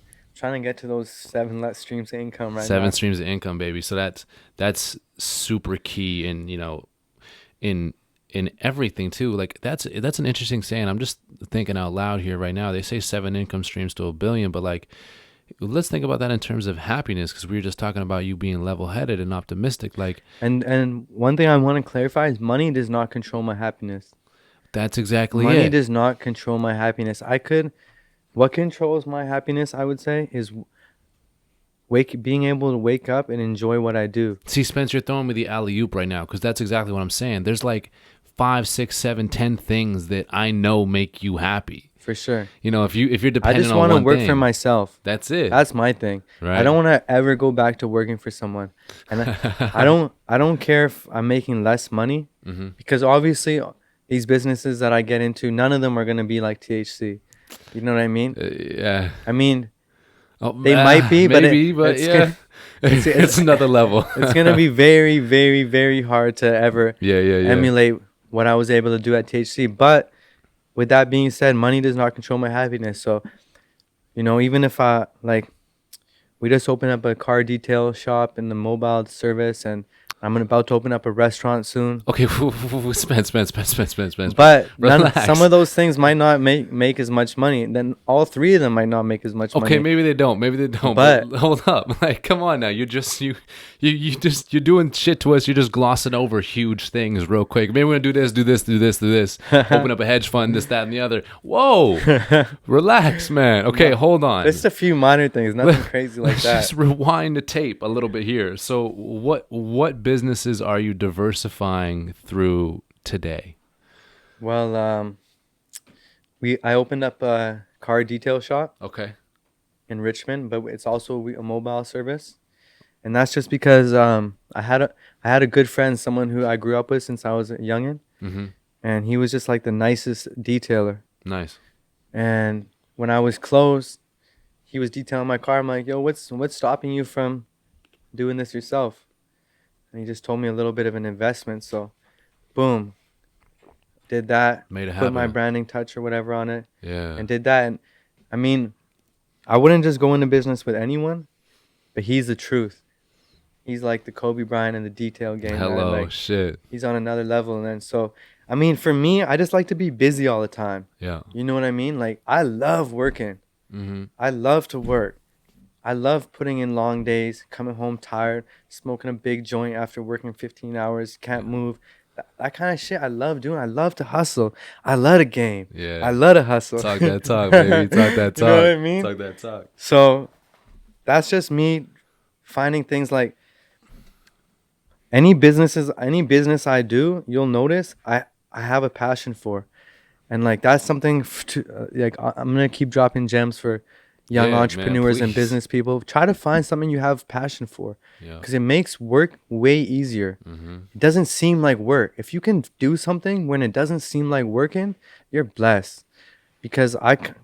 get to those 7 streams of income right now. 7 streams of income, baby. So that's super key in, you know, in everything too. Like that's an interesting saying. I'm just thinking out loud here right now. They say 7 income streams to $1 billion, but like, let's think about that in terms of happiness, because we were just talking about you being level-headed and optimistic. Like, and one thing I want to clarify is money does not control my happiness. that's exactly Money it. does not control my happiness. What controls my happiness, I would say, is being able to wake up and enjoy what I do. See, Spence, you're throwing me the alley-oop right now, because that's exactly what I'm saying. There's like 5, 6, 7, 10 things that I know make you happy. For sure. You know, if you're I dependent just on want to one work thing, for myself. that's it. That's my thing. Right. I don't want to ever go back to working for someone. And I don't care if I'm making less money, Mm-hmm. because obviously these businesses that I get into, none of them are going to be like THC. You know what I mean? Yeah. I mean, Oh, they might be, maybe, but but it's yeah, gonna- it's another level. it's going to be very, very, very hard to ever yeah. emulate what I was able to do at THC. But with that being said, money does not control my happiness. So, you know, even if we just opened up a car detail shop in the mobile service, and I'm about to open up a restaurant soon. Okay, Spence. But Relax. some of those things might not make as much money. Then all 3 of them might not make as much money. Okay, maybe they don't. But hold up, like, come on now. You're doing shit to us. You're just glossing over huge things real quick. Maybe we're gonna do this. Open up a hedge fund, this, that, and the other. Whoa, relax, man. Okay, hold on. Just a few minor things, nothing crazy like that. Just rewind the tape a little bit here. So, what businesses are you diversifying through today? Well, I opened up a car detail shop Okay. in Richmond, but it's also a mobile service, and that's just because I had a good friend, someone who I grew up with since I was a youngin', Mm-hmm. and he was just like the nicest detailer. Nice. And when I was closed, he was detailing my car. I'm like, yo, what's stopping you from doing this yourself? And he just told me a little bit of an investment. So, boom, did that. Made it Put my happen. branding touch or whatever on it, Yeah. and did that. And I mean, I wouldn't just go into business with anyone, but he's the truth. He's like the Kobe Bryant in the detail game. Hello, man. Like, shit. he's on another level. And then so, I mean, for me, I just like to be busy all the time. Yeah. You know what I mean? Like, I love working. Mm-hmm. I love to work. I love putting in long days, coming home tired, smoking a big joint after working 15 hours, can't move. That kind of shit I love doing. I love to hustle. I love to game. Yeah. I love to hustle. Talk that talk, baby. Talk that talk. You know what I mean? Talk that talk. So that's just me finding things like any business I do, you'll notice I have a passion for. And like that's something like I'm gonna keep dropping gems for young Yeah, man, entrepreneurs and please. business people. Try to find something you have passion for, Yeah. because it makes work way easier. Mm-hmm. It doesn't seem like work. If you can do something when it doesn't seem like working, you're blessed. Because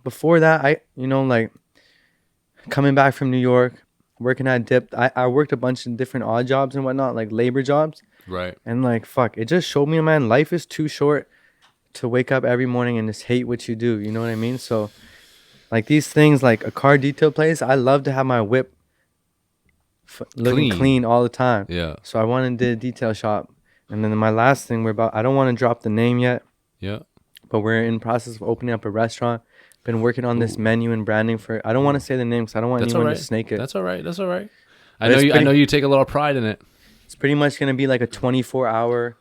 before that, like coming back from New York, working at Dip, I worked a bunch of different odd jobs and whatnot, like labor jobs. Right. And like, fuck, it just showed me, man, life is too short to wake up every morning and just hate what you do. You know what I mean? So, like these things, like a car detail place, I love to have my whip looking clean all the time. Yeah. So I wanted to do a detail shop. And then my last thing I don't want to drop the name yet, Yeah. but we're in process of opening up a restaurant. Been working on this Ooh. menu and branding for, I don't want to say the name because I don't want That's all anyone right. to snake it. That's all right. That's all right. I But know it's you. I pretty- know you take a little pride in it. It's pretty much going to be like a 24-hour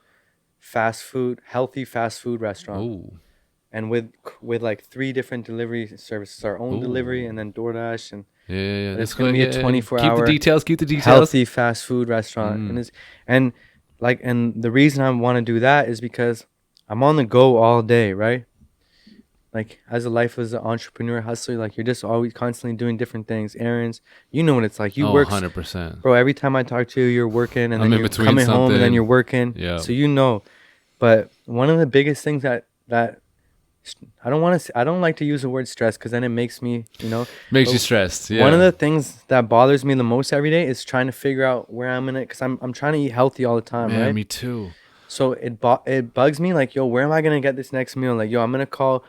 healthy fast food restaurant. Ooh. And with like 3 different delivery services, our own Ooh. delivery and then DoorDash, and Yeah. it's gonna be a 24-hour Keep the details. Keep the details. healthy fast food restaurant. Mm. And the reason I want to do that is because I'm on the go all day, right? Like as an entrepreneur hustler, like you're just always constantly doing different things, errands. You know what it's like. You Oh, work, 100%. bro. Every time I talk to you, you're working, and I'm then in you're between coming home, and then something. you're working. Yeah. So you know. But one of the biggest things that I don't like to use the word stress because then it makes me, Makes but you stressed. Yeah. one of the things that bothers me the most every day is trying to figure out where I'm in it, because I'm trying to eat healthy all the time, Man, right? me too. So it bugs me, like, yo, where am I gonna get this next meal? Like, yo, I'm gonna call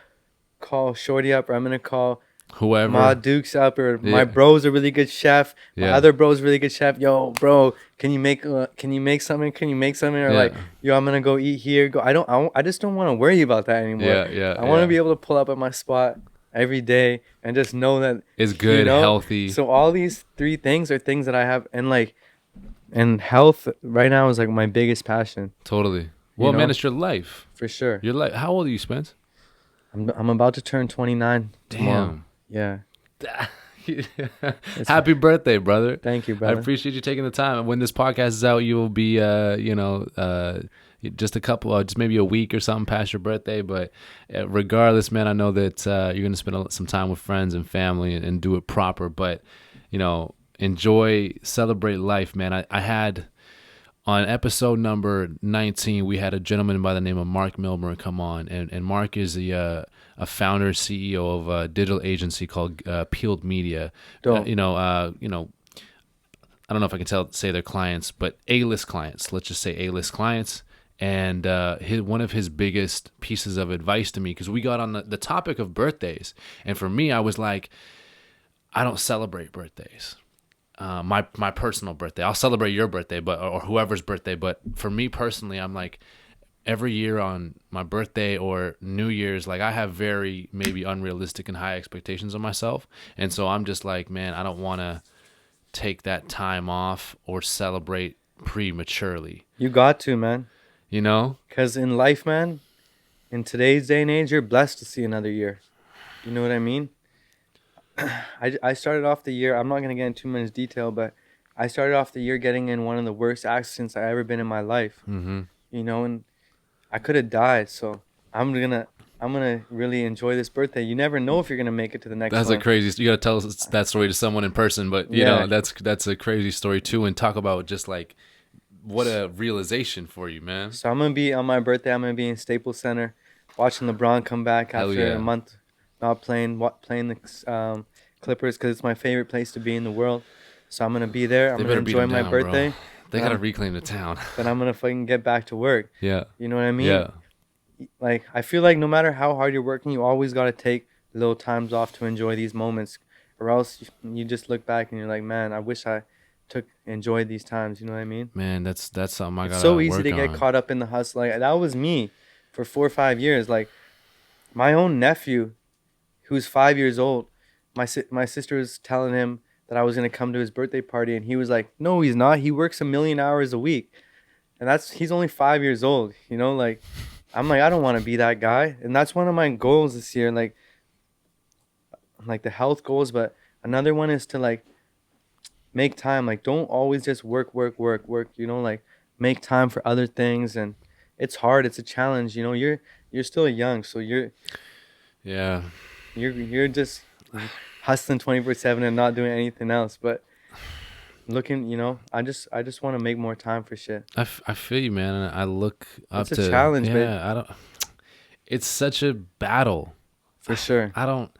Shorty up, or I'm gonna call Whoever. Ma Dukes up, or my Yeah. bro's a really good chef. My Yeah. other bro's a really good chef. Yo, bro, can you make something? Can you make something? Or Yeah. like, yo, I'm gonna go eat here. I just don't want to worry about that anymore. Yeah. I want to be able to pull up at my spot every day and just know that It's good, healthy. So all these 3 things are things that I have, and health right now is like my biggest passion, Totally. Well, man, it's your life. for sure. Your life. How old are you, Spence? I'm about to turn 29 tomorrow. Damn. Yeah. Happy birthday, brother. Thank you, I brother. appreciate you taking the time. When this podcast is out, you will be, just maybe a week or something past your birthday. But regardless, man, I know that you're going to spend some time with friends and family and do it proper. But, enjoy, celebrate life, man. I had, on episode number 19, we had a gentleman by the name of Mark Milburn come on. And Mark is a founder, CEO of a digital agency called Peeled Media. Dope. I don't know if I can say their clients, but A-list clients. Let's just say A-list clients. And one of his biggest pieces of advice to me, because we got on the topic of birthdays. And for me, I was like, I don't celebrate birthdays. My personal birthday. I'll celebrate your birthday, or whoever's birthday. But for me personally, I'm like, every year on my birthday or New Year's, like I have very maybe unrealistic and high expectations of myself. And so I'm just like, man, I don't want to take that time off or celebrate prematurely. You got to, man. Because in life, man, in today's day and age, you're blessed to see another year. You know what I mean? I started off the year, I'm not going to get into too much detail, but I started off the year getting in one of the worst accidents I've ever been in my life. Mm-hmm. And I could have died. So I'm gonna really enjoy this birthday. You never know if you're gonna make it to the next one. That's a crazy. You gotta tell us that story to someone in person, but that's a crazy story too. And talk about just like what a realization for you, man. So I'm gonna be on my birthday. I'm gonna be in Staples Center, watching LeBron come back after a month not playing the Clippers, because it's my favorite place to be in the world. So I'm gonna be there. I'm gonna enjoy my birthday. Bro. They gotta reclaim the town. Then I'm gonna fucking get back to work. Yeah. You know what I mean? Yeah. Like, I feel like no matter how hard you're working, you always gotta take little times off to enjoy these moments, or else you just look back and you're like, man, I wish I enjoyed these times. You know what I mean? Man, that's something I gotta It's so easy work to get on. caught up in the hustle. Like, that was me for 4 or 5 years. Like, my own nephew, who's 5 years old, my sister was telling him that I was gonna come to his birthday party, and he was like, no, he's not. He works 1,000,000 hours a week, and he's only 5 years old. Like, I'm like, I don't want to be that guy. And that's one of my goals this year, like the health goals. But another one is to, like, make time. Like, don't always just work, work, work, work. You know, like make time for other things. And it's hard. It's a challenge. You know, you're still young, so Yeah. you're just hustling 24/7 and not doing anything else. But looking, you know, I just want to make more time for shit. I feel you, man. And I look up It's a to, challenge, babe, yeah, I don't, it's such a battle. for sure. I don't,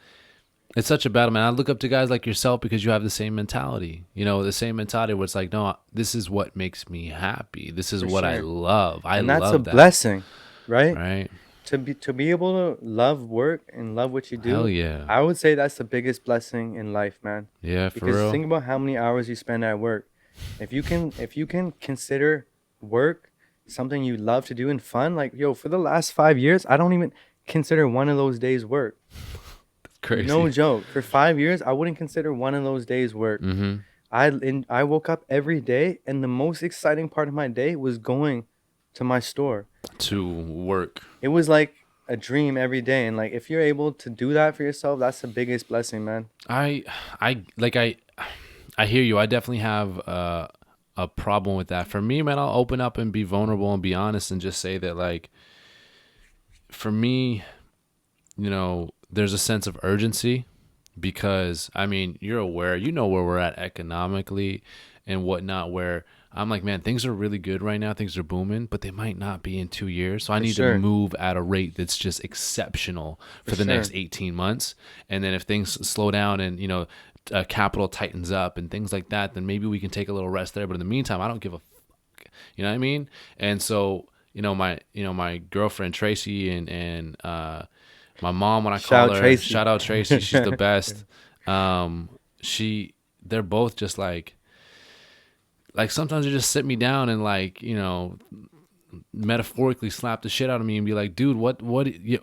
it's such a battle, man. I look up to guys like yourself because you have the same mentality, you know, the same mentality where it's like, no, this is what makes me happy. This is For what I sure. love. I And that's a love that. blessing, right? Right? To be able to love work and love what you do. Hell yeah. I would say that's the biggest blessing in life, man. Yeah, for Because real. think about how many hours you spend at work. If you can consider work something you love to do and fun, like, yo, for the last 5 years, I don't even consider one of those days work. Crazy. No joke. For 5 years, I wouldn't consider one of those days work. Mm-hmm. I woke up every day, and the most exciting part of my day was going to my store. To work. It was like a dream every day, and like if you're able to do that for yourself, that's the biggest blessing, man. I like I hear you. I definitely have a problem with that. For me, man, I'll open up and be vulnerable and be honest and just say that, like, for me, you know, there's a sense of urgency because, I mean, you're aware, you know where we're at economically and whatnot, where I'm like, man, things are really good right now. Things are booming, but they might not be in 2 years. So I need sure. to move at a rate that's just exceptional for the sure. next 18 months. And then if things slow down and, you know, capital tightens up and things like that, then maybe we can take a little rest there. But in the meantime, I don't give a fuck. You know what I mean? And so, my girlfriend Tracy and my mom, when I call her, Tracy. shout out Tracy, she's the best. They're both just like sometimes they just sit me down and, like, you know, metaphorically slap the shit out of me and be like, dude,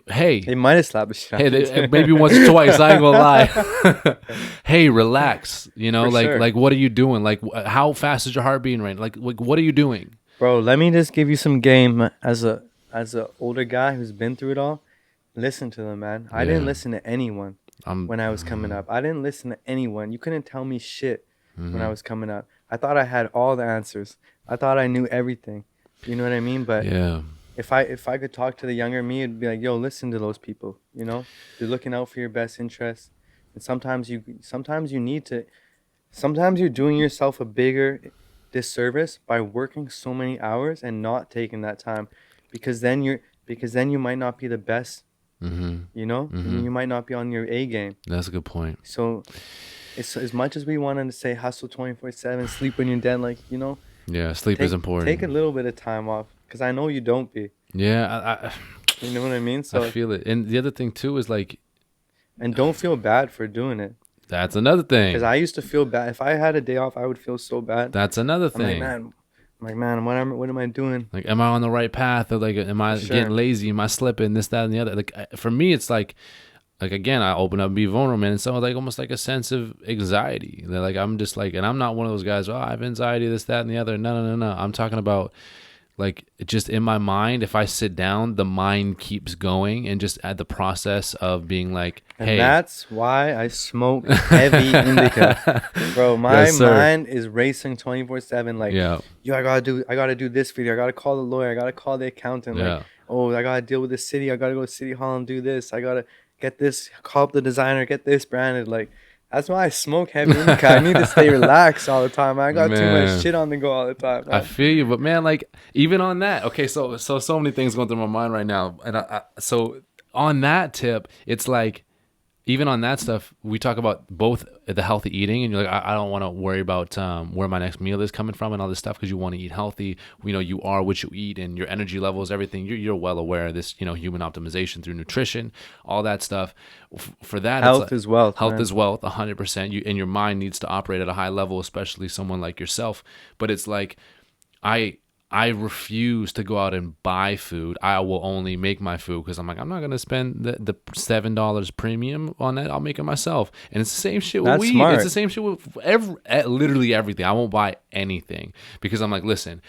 hey, They might have slapped the shit out of you. maybe once or twice, I ain't gonna lie. Hey, relax, you know, For like sure. like what are you doing? Like, how fast is your heart beating right now? Like what are you doing? Bro, let me just give you some game as a older guy who's been through it all. Listen to them, man. I didn't Yeah. listen to anyone when I was coming up. I didn't listen to anyone. You couldn't tell me shit when I was coming up. I thought I had all the answers. I thought I knew everything. You know what I mean? But Yeah. if I could talk to the younger me, it'd be like, yo, listen to those people. You know, they're looking out for your best interests. And sometimes you need to. Sometimes you're doing yourself a bigger disservice by working so many hours and not taking that time, because then you might not be the best. Mm-hmm. You know, you might not be on your A game. That's a good point. So, it's as much as we wanted to say hustle 24/7, sleep when you're dead. Like, you know, Yeah, sleep is important. Take a little bit of time off, because I know you don't be. Yeah, You know what I mean? So I feel it. And the other thing too is, like, and don't feel bad for doing it, that's another thing. because I used to feel bad. If I had a day off, I would feel so bad. That's another I'm like, thing. man, what am I doing? Like, am I on the right path, or like, am I Sure. getting lazy? Am I slipping? This, that, and the other. Like, for me, it's like again, I open up and be vulnerable, man. And so, like, almost like a sense of anxiety. That, like, I'm just like, and I'm not one of those guys. Oh, I have anxiety, this, that, and the other. No. I'm talking about, like, just in my mind. If I sit down, the mind keeps going, and just at the process of being like, And hey, that's why I smoke heavy indica, bro. My Yes, sir. mind is racing 24/7. Like, yeah, yo, I gotta do this video. I gotta call the lawyer. I gotta call the accountant. yeah. Like, oh, I gotta deal with the city. I gotta go to City Hall and do this. I gotta get this. Call up the designer. Get this branded. Like, that's why I smoke heavy indica. I need to stay relaxed all the time. I got too Man. much shit on the go all the time. I Man. feel you, but man, like, even on that, okay, so many things going through my mind right now, and so on that tip, it's like, even on that stuff, we talk about both the healthy eating, and you're like, I don't want to worry about where my next meal is coming from and all this stuff, because you want to eat healthy. You know, you are what you eat, and your energy levels, everything. You're well aware of this. You know, human optimization through nutrition, all that stuff. For that, Health it's like, is wealth. Health man. is wealth, 100%. You, and your mind needs to operate at a high level, especially someone like yourself. But it's like, I refuse to go out and buy food. I will only make my food, because I'm like, I'm not going to spend the $7 premium on that. I'll make it myself. And it's the same shit with That's weed. smart. It's the same shit with literally everything. I won't buy anything, because I'm like, listen,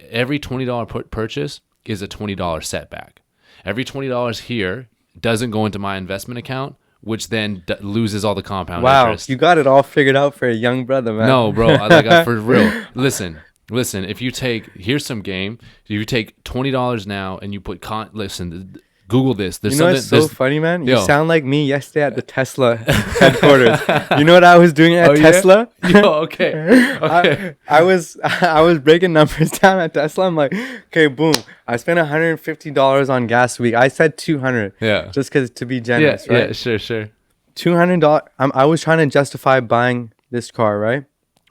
every $20 purchase is a $20 setback. Every $20 here doesn't go into my investment account, which then loses all the compound Wow, interest. you got it all figured out for a young brother, man. No, bro, for real. Listen. If you take, here's some game. If you take $20 now and you put listen, Google this. There's it's so funny, man. You Yo. sound like me yesterday at the Tesla headquarters. You know what I was doing at Tesla? Yeah? Yo, okay. I was breaking numbers down at Tesla. I'm like, okay, boom. I spent $150 on gas a week. I said 200. Yeah. Just because to be generous, right? Yeah, sure. $200. I was trying to justify buying this car, right?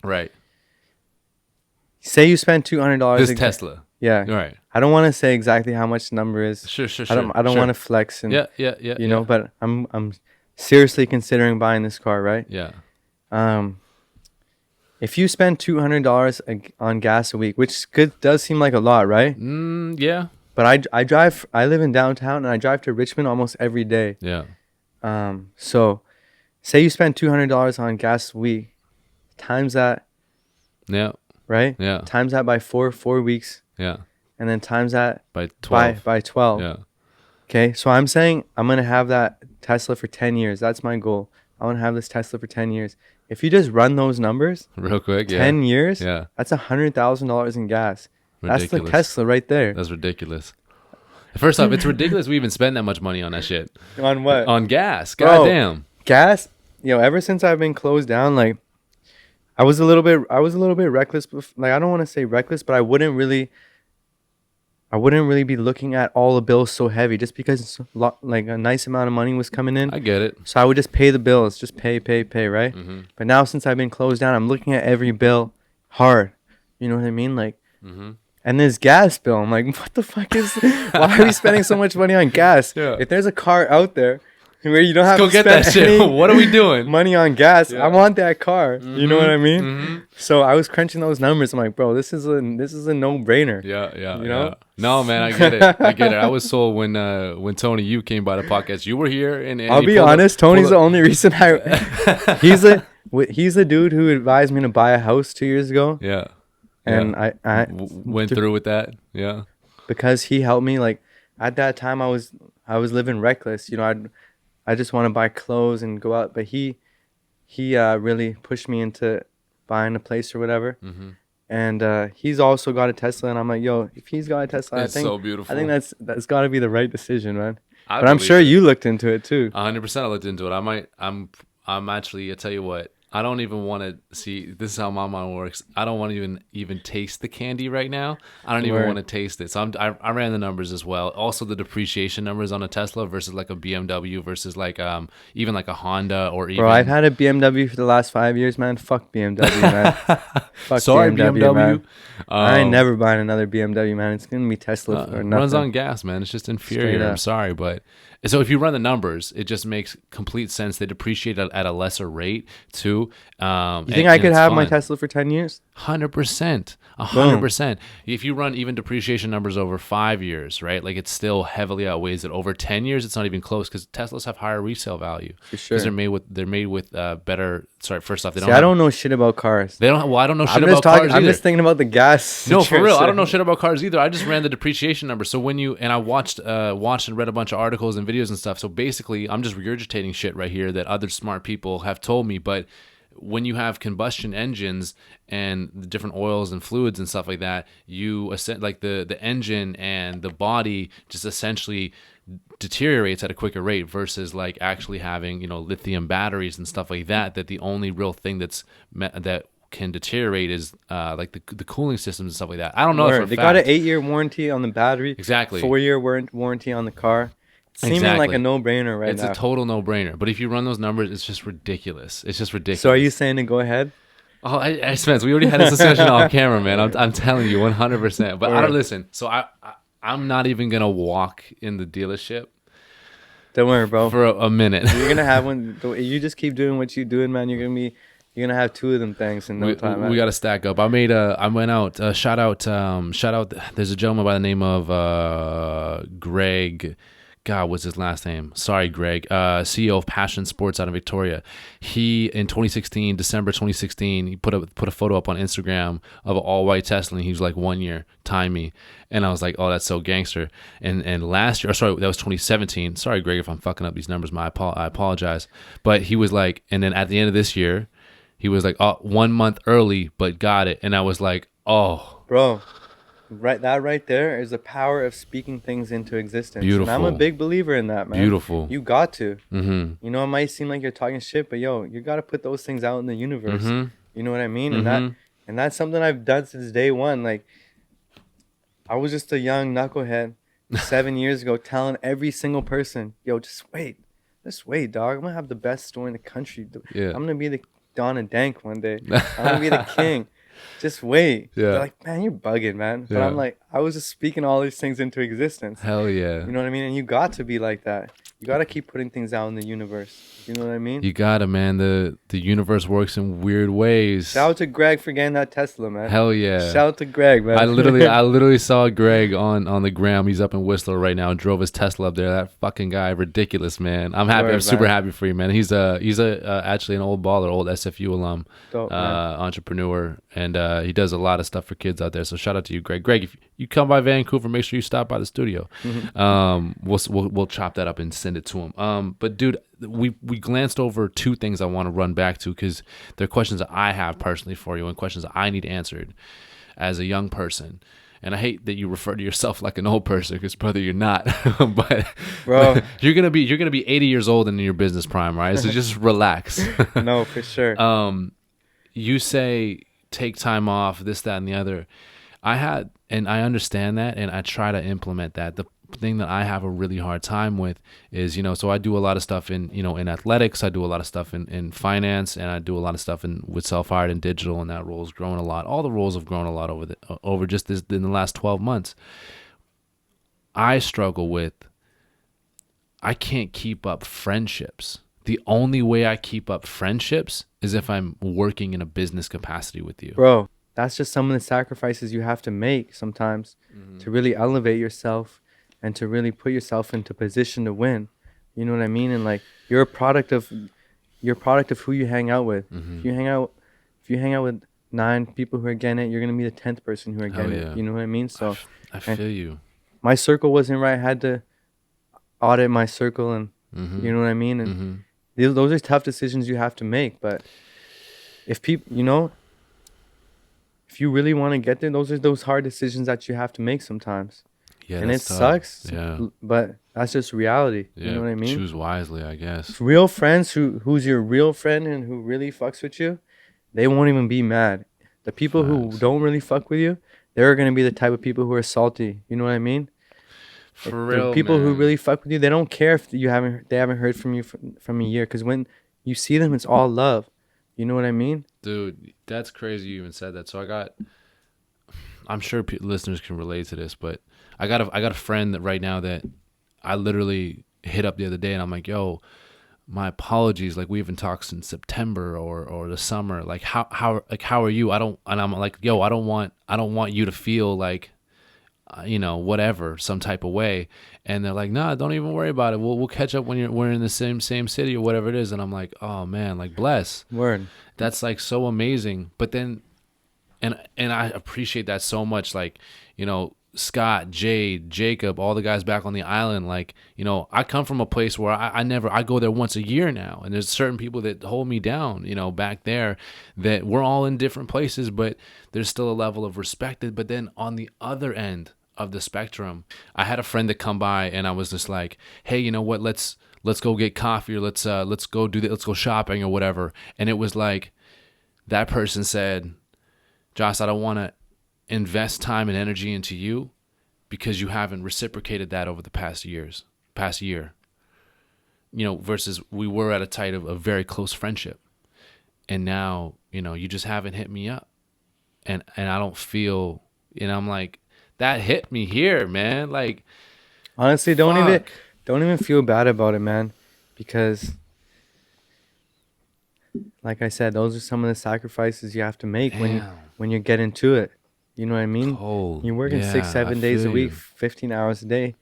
Right. Say you spend $200. This Tesla. Yeah. Right. I don't want to say exactly how much the number is. Sure. I don't want to flex and yeah. You know, but I'm seriously considering buying this car, right? Yeah. If you spend $200 on gas a week, which does seem like a lot, right? Yeah. But I live in downtown and I drive to Richmond almost every day. Yeah. So say you spend $200 on gas a week, times that. Yeah. Right? Yeah. Times that by 4 weeks. Yeah. And then times that by 12. By 12. Yeah. Okay. So I'm saying I'm going to have that Tesla for 10 years. That's my goal. I want to have this Tesla for 10 years. If you just run those numbers real quick, 10 years, yeah, that's $100,000 in gas. Ridiculous. That's the Tesla right there. That's ridiculous. First off, it's ridiculous we even spend that much money on that shit. On what? On gas. Goddamn. Gas. Ever since I've been closed down, like I was a little bit reckless. Like I don't want to say reckless, but I wouldn't really be looking at all the bills so heavy just because like a nice amount of money was coming in. I get it. So I would just pay the bills, just pay, right? Mm-hmm. But now since I've been closed down, I'm looking at every bill hard. You know what I mean? Like, and this gas bill, I'm like, what the fuck is? Why are we spending so much money on gas? Yeah. If there's a car out there where you don't have to spend that shit. What are we doing? Money on gas. Yeah. I want that car. You know what I mean? So I was crunching those numbers. I'm like, bro, this is a no-brainer. Yeah. You know? No, man, I get it. I was sold when Tony you came by the podcast. You were here, and I'll be honest. Tony's the only reason he's the dude who advised me to buy a house 2 years ago. Yeah. And I went through with that. Yeah. Because he helped me. Like at that time, I was living reckless. You know, I just want to buy clothes and go out. But he really pushed me into buying a place or whatever. And he's also got a Tesla. And I'm like, yo, if he's got a Tesla, I think so beautiful. I think that's got to be the right decision, man. But I'm sure you looked into it too. 100% I looked into it. I'm actually, I tell you what, I don't even want to see. This is how my mind works. I don't want to even taste the candy right now. I don't even want to taste it. So I ran the numbers as well. Also, the depreciation numbers on a Tesla versus like a BMW versus like even like a Honda or even. Bro, I've had a BMW for the last 5 years, man. Fuck BMW, man. Fuck Sorry, BMW. Man. I ain't never buying another BMW, man. It's gonna be Tesla or nothing. Runs on gas, man. It's just inferior. I'm sorry, but. So if you run the numbers, it just makes complete sense. They depreciate at a lesser rate too. You think I could have my Tesla for 10 years? 100%. 100%. If you run even depreciation numbers over 5 years, right? Like it still heavily outweighs it. Over 10 years, it's not even close because Teslas have higher resale value. For sure. Because they're made with better. Sorry, first off, I don't know shit about cars. They don't. Well, I don't know shit about cars either. I'm just thinking about the gas. No, for real, I don't know shit about cars either. I just ran the depreciation numbers. So when I watched and read a bunch of articles and videos and stuff. So basically, I'm just regurgitating shit right here that other smart people have told me. But when you have combustion engines and the different oils and fluids and stuff like that, like the engine and the body just essentially deteriorates at a quicker rate versus like actually having lithium batteries and stuff like that. That the only real thing that can deteriorate is like the cooling systems and stuff like that. I don't know. They got an 8-year warranty on the battery. Exactly. 4-year warranty on the car. Seeming like a no-brainer right now. It's a total no-brainer. But if you run those numbers, it's just ridiculous. It's just ridiculous. So are you saying to go ahead? Oh, Spence, we already had this discussion off camera, man. I'm telling you, 100%. But I don't listen. So I'm not even gonna walk in the dealership. Don't worry, bro. For a minute. You're gonna have one. You just keep doing what you're doing, man. You're gonna have 2 of them things in no time. We got to stack up. I went out. Shout out. There's a gentleman by the name of Greg. God, what's his last name? Sorry, Greg. CEO of Passion Sports out of Victoria. He in 2016, December 2016, he put a photo up on Instagram of an all white Tesla. And he was like 1 year, time me, and I was like, oh, that's so gangster. And last year, sorry, that was 2017. Sorry, Greg, if I'm fucking up these numbers, I apologize. But he was like, and then at the end of this year, he was like, oh, 1 month early, but got it. And I was like, oh, Bro, right there is the power of speaking things into existence. beautiful. And I'm a big believer in that, man. Beautiful. You got to. Mm-hmm. You know, it might seem like you're talking shit, but yo, you got to put those things out in the universe. Mm-hmm. You know what I mean? Mm-hmm. And that's something I've done since day one. Like, I was just a young knucklehead 7 years ago telling every single person, yo, just wait, dog. I'm gonna have the best store in the country. Yeah. I'm gonna be the Don and Dank one day. I'm gonna be the king. Just wait. Yeah. They're like, man, you're bugging, man. But Yeah. I'm like, I was just speaking all these things into existence. Hell yeah. You know what I mean? And you got to be like that. You got to keep putting things out in the universe. You know what I mean? You gotta, man. The universe works in weird ways. Shout out to Greg for getting that Tesla, man. Hell yeah. Shout out to Greg, man. I literally saw Greg on the gram. He's up in Whistler right now and drove his Tesla up there. That fucking guy, ridiculous, man. I'm happy. Word, I'm super man. happy for you, man. He's actually an old baller, old SFU alum, Dope, man. entrepreneur, and he does a lot of stuff for kids out there. So shout out to you, Greg. Greg, if you come by Vancouver, make sure you stop by the studio. We'll chop that up and send it to him. But dude, we glanced over two things I want to run back to because they're questions that I have personally for you and questions that I need answered as a young person. And I hate that you refer to yourself like an old person because, brother, you're not. but Bro. you're gonna be 80 years old and in your business prime, right? So just relax. No, for sure. You say take time off, this, that, and the other. I understand that, and I try to implement that. The thing that I have a really hard time with is, so I do a lot of stuff in athletics, I do a lot of stuff in finance, and I do a lot of stuff with self-hired and digital, and that role's grown a lot. All the roles have grown a lot over just in the last 12 months. I struggle with, I can't keep up friendships. The only way I keep up friendships is if I'm working in a business capacity with you. Bro, that's just some of the sacrifices you have to make sometimes to really elevate yourself and to really put yourself into position to win. You know what I mean? And like, you're a product of who you hang out with. If you hang out with 9 people who are getting it, you're gonna be the 10th person who are getting it. You know what I mean? So I feel you. My circle wasn't right. I had to audit my circle, and you know what I mean? And those are tough decisions you have to make. But if people, if you really want to get there, those are those hard decisions that you have to make sometimes. Yeah, and it tough. sucks. Yeah. But that's just reality. Yeah, you know what I mean? Choose wisely, I guess. Real friends who's your real friend and who really fucks with you, they won't even be mad. The people who don't really fuck with you, they're going to be the type of people who are salty. You know what I mean? For real, the people man. who really fuck with you, they don't care if they haven't heard from you from a year, because when you see them, it's all love. You know what I mean? Dude, that's crazy you even said that. So I'm sure listeners can relate to this, but I got a friend that right now that I literally hit up the other day, and I'm like, yo, my apologies. Like, we haven't talked since September or the summer. Like, how are you? And I'm like, yo, I don't want you to feel like, whatever, some type of way. And they're like, nah, don't even worry about it. We'll catch up when we're in the same city or whatever it is. And I'm like, oh man, like, bless. Word. That's like so amazing. But then, and I appreciate that so much. Like, Scott, Jade, Jacob, all the guys back on the island. Like, I come from a place where I go there once a year now. And there's certain people that hold me down, back there, that we're all in different places, but there's still a level of respect. But then on the other end of the spectrum, I had a friend that come by, and I was just like, hey, you know what? Let's go get coffee, or let's go do that. Let's go shopping or whatever. And it was like, that person said, Josh, I don't want to invest time and energy into you because you haven't reciprocated that over the past year, versus we were at a height of a very close friendship. And now, you just haven't hit me up, and I don't feel, I'm like, that hit me here, man. Like, honestly, don't even feel bad about it, man, because like I said, those are some of the sacrifices you have to make when you get into it. You know what I mean? Cold. You're working 6-7 days a week, 15 hours a day.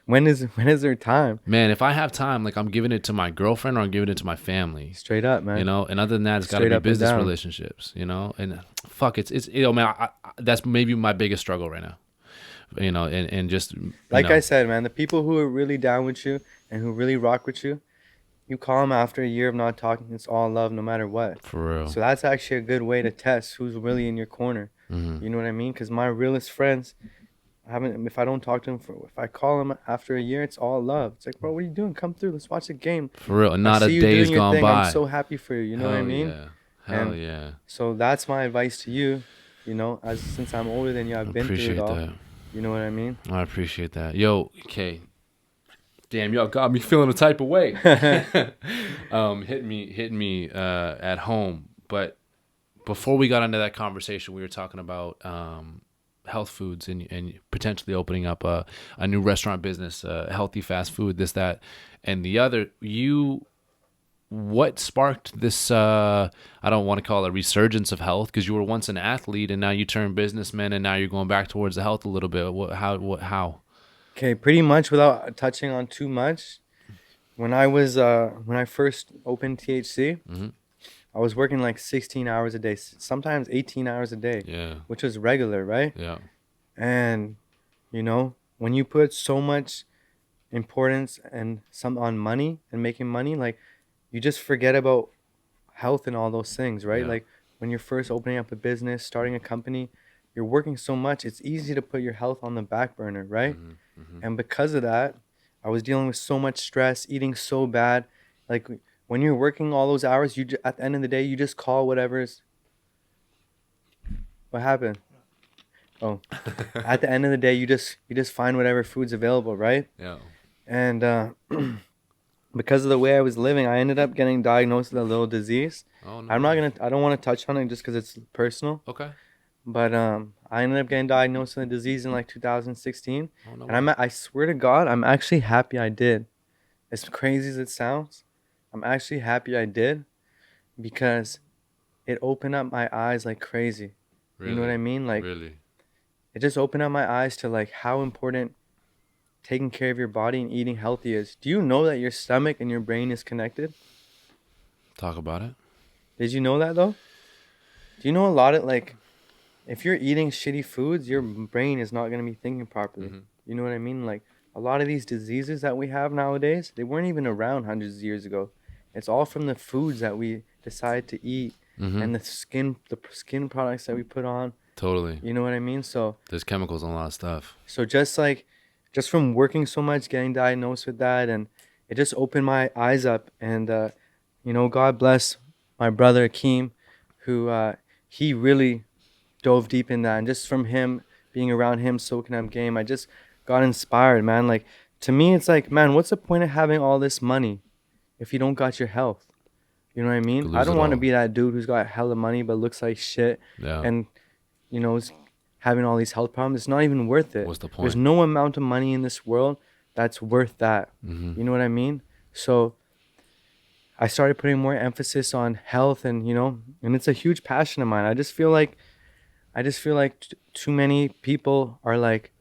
when is there time? Man, if I have time, like I'm giving it to my girlfriend or I'm giving it to my family. Straight up, man. You know, and other than that, it's got to Straight be up and business down. relationships. You know, and fuck, it's you know, man, that's maybe my biggest struggle right now. You know, and just Like know, I said, man, the people who are really down with you and who really rock with you, you call them after a year of not talking. It's all love, no matter what. for real. So that's actually a good way to test who's really in your corner. Mm-hmm. You know what I mean? Because my realest friends, if I don't talk to them if I call them after a year, it's all love. It's like, bro, what are you doing? Come through. Let's watch a game. For real, and I not a see you day's doing your gone thing. by. I'm so happy for you. You know what I mean? Yeah. Hell And yeah. So that's my advice to you. You know, since I'm older than you, I've been through Appreciate it all. that. You know what I mean? I appreciate that. Yo, okay. Damn, y'all got me feeling a type of way. Hit me at home. But before we got into that conversation, we were talking about health foods and potentially opening up a new restaurant business, healthy fast food, this, that, and the other. What sparked this, I don't want to call it a resurgence of health, because you were once an athlete and now you turned businessman and now you're going back towards the health a little bit. How? Okay, pretty much without touching on too much. When I first opened THC, Mm-hmm. I was working like 16 hours a day, sometimes 18 hours a day, Yeah. which was regular, right? Yeah. And you know, when you put so much importance and some on money and making money, like you just forget about health and all those things, right? Yeah. Like when you're first opening up a business, starting a company, you're working so much, it's easy to put your health on the back burner, right? Mm-hmm. Mm-hmm. And because of that, I was dealing with so much stress, eating so bad. Like when you're working all those hours, at the end of the day, you just call whatever's. What happened? Oh, at the end of the day, you just find whatever food's available, right? Yeah. And because of the way I was living, I ended up getting diagnosed with a little disease. Oh no. I don't want to touch on it just because it's personal. Okay. But I ended up getting diagnosed with a disease in like 2016. Oh no. And I swear to God, I'm actually happy I did. As crazy as it sounds, I'm actually happy I did, because it opened up my eyes like crazy. Really? You know what I mean? Like Really. it just opened up my eyes to like how important taking care of your body and eating healthy is. Do you know that your stomach and your brain is connected? Talk about it. Did you know that though? Do you know a lot of like, if you're eating shitty foods, your brain is not going to be thinking properly. Mm-hmm. You know what I mean? Like a lot of these diseases that we have nowadays, they weren't even around hundreds of years ago. It's all from the foods that we decide to eat Mm-hmm. and the skin products that we put on. Totally. You know what I mean? So There's chemicals and a lot of stuff. just from working so much, getting diagnosed with that, and it just opened my eyes up. And you know, God bless my brother Akeem, who he really dove deep in that, and just from him being around him, soaking up game, I just got inspired, man. Like to me, it's like, man, what's the point of having all this money if you don't got your health? You know what I mean? Lose I don't it want to all. be that dude who's got hella money but looks like shit, Yeah. and you know, is having all these health problems. It's not even worth it. What's the point? There's no amount of money in this world that's worth that. Mm-hmm. You know what I mean? So I started putting more emphasis on health, and you know, and it's a huge passion of mine. I just feel like too many people are like,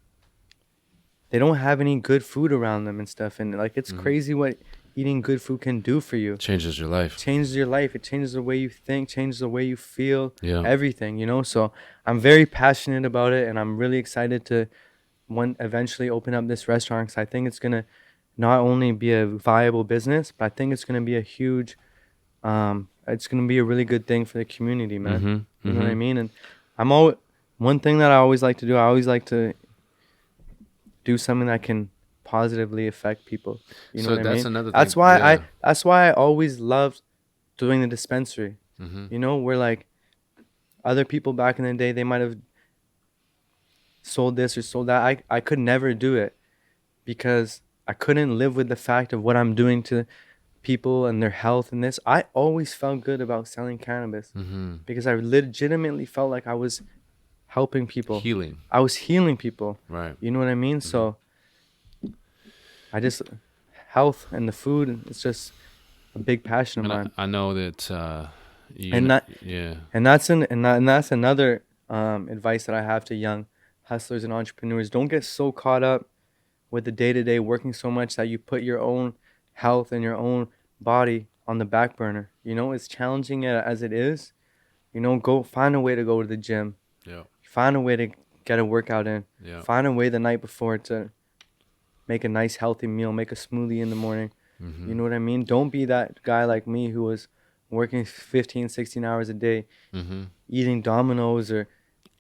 they don't have any good food around them and stuff, and like it's Mhm. crazy what eating good food can do for you. Changes your life. It changes your life. It changes the way you think, changes the way you feel, Yeah. everything, you know. So I'm very passionate about it, and I'm really excited to eventually open up this restaurant, because I think it's gonna not only be a viable business, but I think it's gonna be a huge, it's gonna be a really good thing for the community, man. Mm-hmm. You know what I mean? And one thing that I always like to do, I always like to do something that can positively affect people. You know So what I that's mean? another That's thing. why Yeah. that's why I always loved doing the dispensary. Mm-hmm. You know, where like other people back in the day, they might have sold this or sold that. I could never do it, because I couldn't live with the fact of what I'm doing to people and their health and this. I always felt good about selling cannabis, Mm-hmm. because I legitimately felt like I was helping people. Healing. I was healing people. Right. You know what I mean? So I just, health and the food, it's just a big passion of And mine. I know that. And that- Yeah. And that's another advice that I have to young hustlers and entrepreneurs. Don't get so caught up with the day-to-day working so much that you put your own health and your own body on the back burner. You know, it's challenging as it is. You know, go find a way to go to the gym. Yeah. Find a way to get a workout in. Yeah. Find a way the night before to make a nice healthy meal, make a smoothie in the morning. Mm-hmm. You know what I mean? Don't be that guy like me who was working 15, 16 hours a day, Mm-hmm. eating Domino's or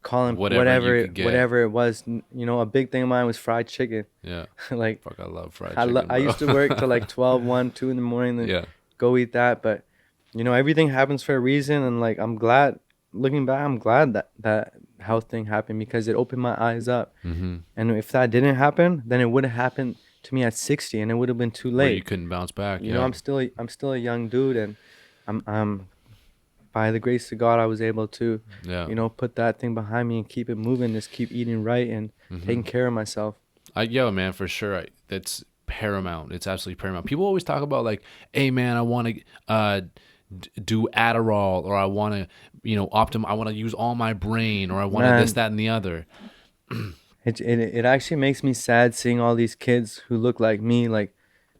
calling Whatever you could get. whatever it was. You know, a big thing of mine was fried chicken. Yeah. Like, Fuck, I love fried chicken, I used to work till like 12, 1, 2 in the morning, then Yeah. go eat that. But, you know, everything happens for a reason. And like, I'm glad, looking back, I'm glad that health thing happened because it opened my eyes up. Mm-hmm. And if that didn't happen, then it would have happened to me at 60 and it would have been too Where late. you couldn't bounce back. You know, I'm still a young dude, and I'm by the grace of God, I was able to, Yeah. you know, put that thing behind me and keep it moving, just keep eating right and taking care of myself. Yo, man, for sure. That's paramount. It's absolutely paramount. People always talk about like, hey, man, I want to do Adderall, or I want to, you know, I want to use all my brain, or I want to this, that, and the other. It actually makes me sad seeing all these kids who look like me, like,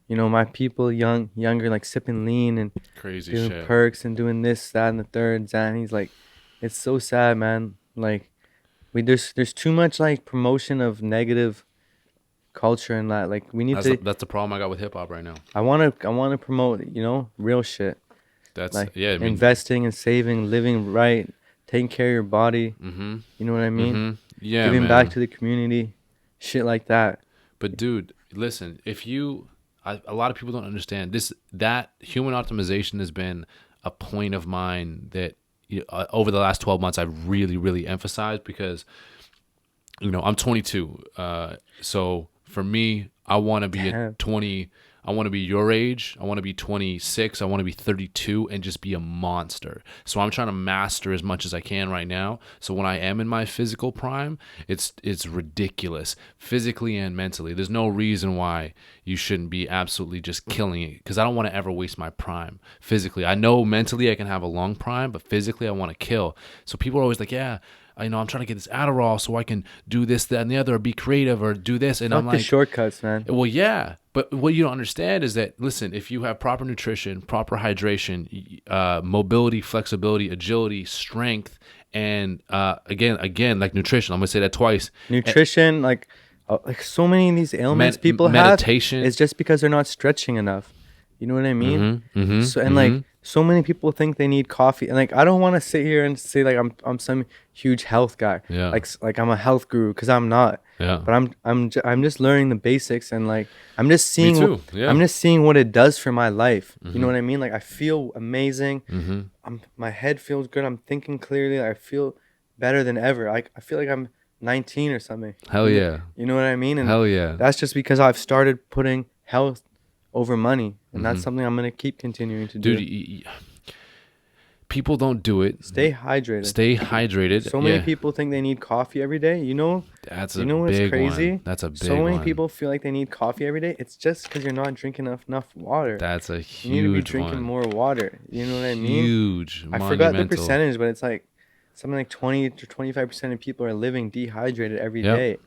you know, my people younger, like sipping lean and Crazy doing shit. perks and doing this, that, and the third, Xannies. Like, it's so sad, man. Like, there's too much like promotion of negative culture and that. Like, we need That's the problem I got with hip hop right now. I want to promote, you know, real shit. That's Like, yeah. I mean, investing and saving, living right, taking care of your body. mm-hmm. You know what I mean? Mm-hmm. Yeah, Giving man. back to the community, shit like that. But dude, listen, a lot of people don't understand that human optimization has been a point of mine that over the last 12 months I've really, really emphasized because, you know, I'm 22. So for me, I want to be Damn. 20. I want to be your age. I want to be 26. I want to be 32 and just be a monster. So I'm trying to master as much as I can right now. So when I am in my physical prime, it's ridiculous, physically and mentally. There's no reason why you shouldn't be absolutely just killing it, because I don't want to ever waste my prime physically. I know mentally I can have a long prime, but physically I want to kill. So people are always like, yeah, I'm trying to get this Adderall so I can do this, that, and the other, or be creative, or do this. And Fuck I'm like, the shortcuts, man. well, yeah. But what you don't understand is that, listen, if you have proper nutrition, proper hydration, mobility, flexibility, agility, strength, and again, like nutrition, I'm going to say that twice. Nutrition, like so many of these ailments people meditation. have, it's just because they're not stretching enough. You know what I mean? Mm-hmm, mm-hmm, So, and like so many people think they need coffee, and like I don't want to sit here and say like I'm some huge health guy. Yeah. Like I'm a health guru, because I'm not. Yeah. But I'm just learning the basics, and like I'm just seeing Me too. Yeah. I'm just seeing what it does for my life. You know what I mean? Like I feel amazing. Mm-hmm. My head feels good. I'm thinking clearly. I feel better than ever. I feel like I'm 19 or something. Hell yeah. You know what I mean? And Hell yeah. that's just because I've started putting health over money, and that's something I'm gonna keep continuing to do. Dude, people don't do it. Stay hydrated. Stay hydrated. So many people think they need coffee every day. You know That's what's big crazy? one. That's a big So many one. people feel like they need coffee every day. It's just because you're not drinking enough water. That's a You need to be huge drinking one. more water. You know what I mean? Huge. I forgot the monumental. percentage, but it's like something like 20 to 25% of people are living dehydrated every Yep. day.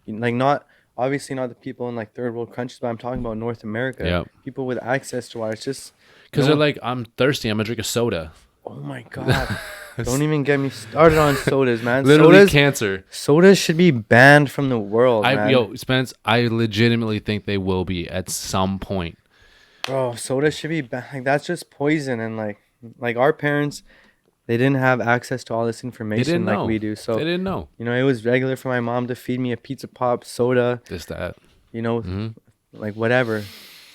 Like, not obviously not the people in like third world countries, but I'm talking about North America. Yep. People with access to water. It's just Because no they're like, I'm thirsty. I'm going to drink a soda. oh my God. Don't even get me started on sodas, man. Literally cancer. Sodas should be banned from the world, man. Yo, Spence, I legitimately think they will be at some point. Bro, soda should be banned. Like, that's just poison. And like our parents, they didn't have access to all this information like we do. So they didn't know. you know, it was regular for my mom to feed me a pizza pop, soda, This, that. you know, Mm-hmm. like whatever,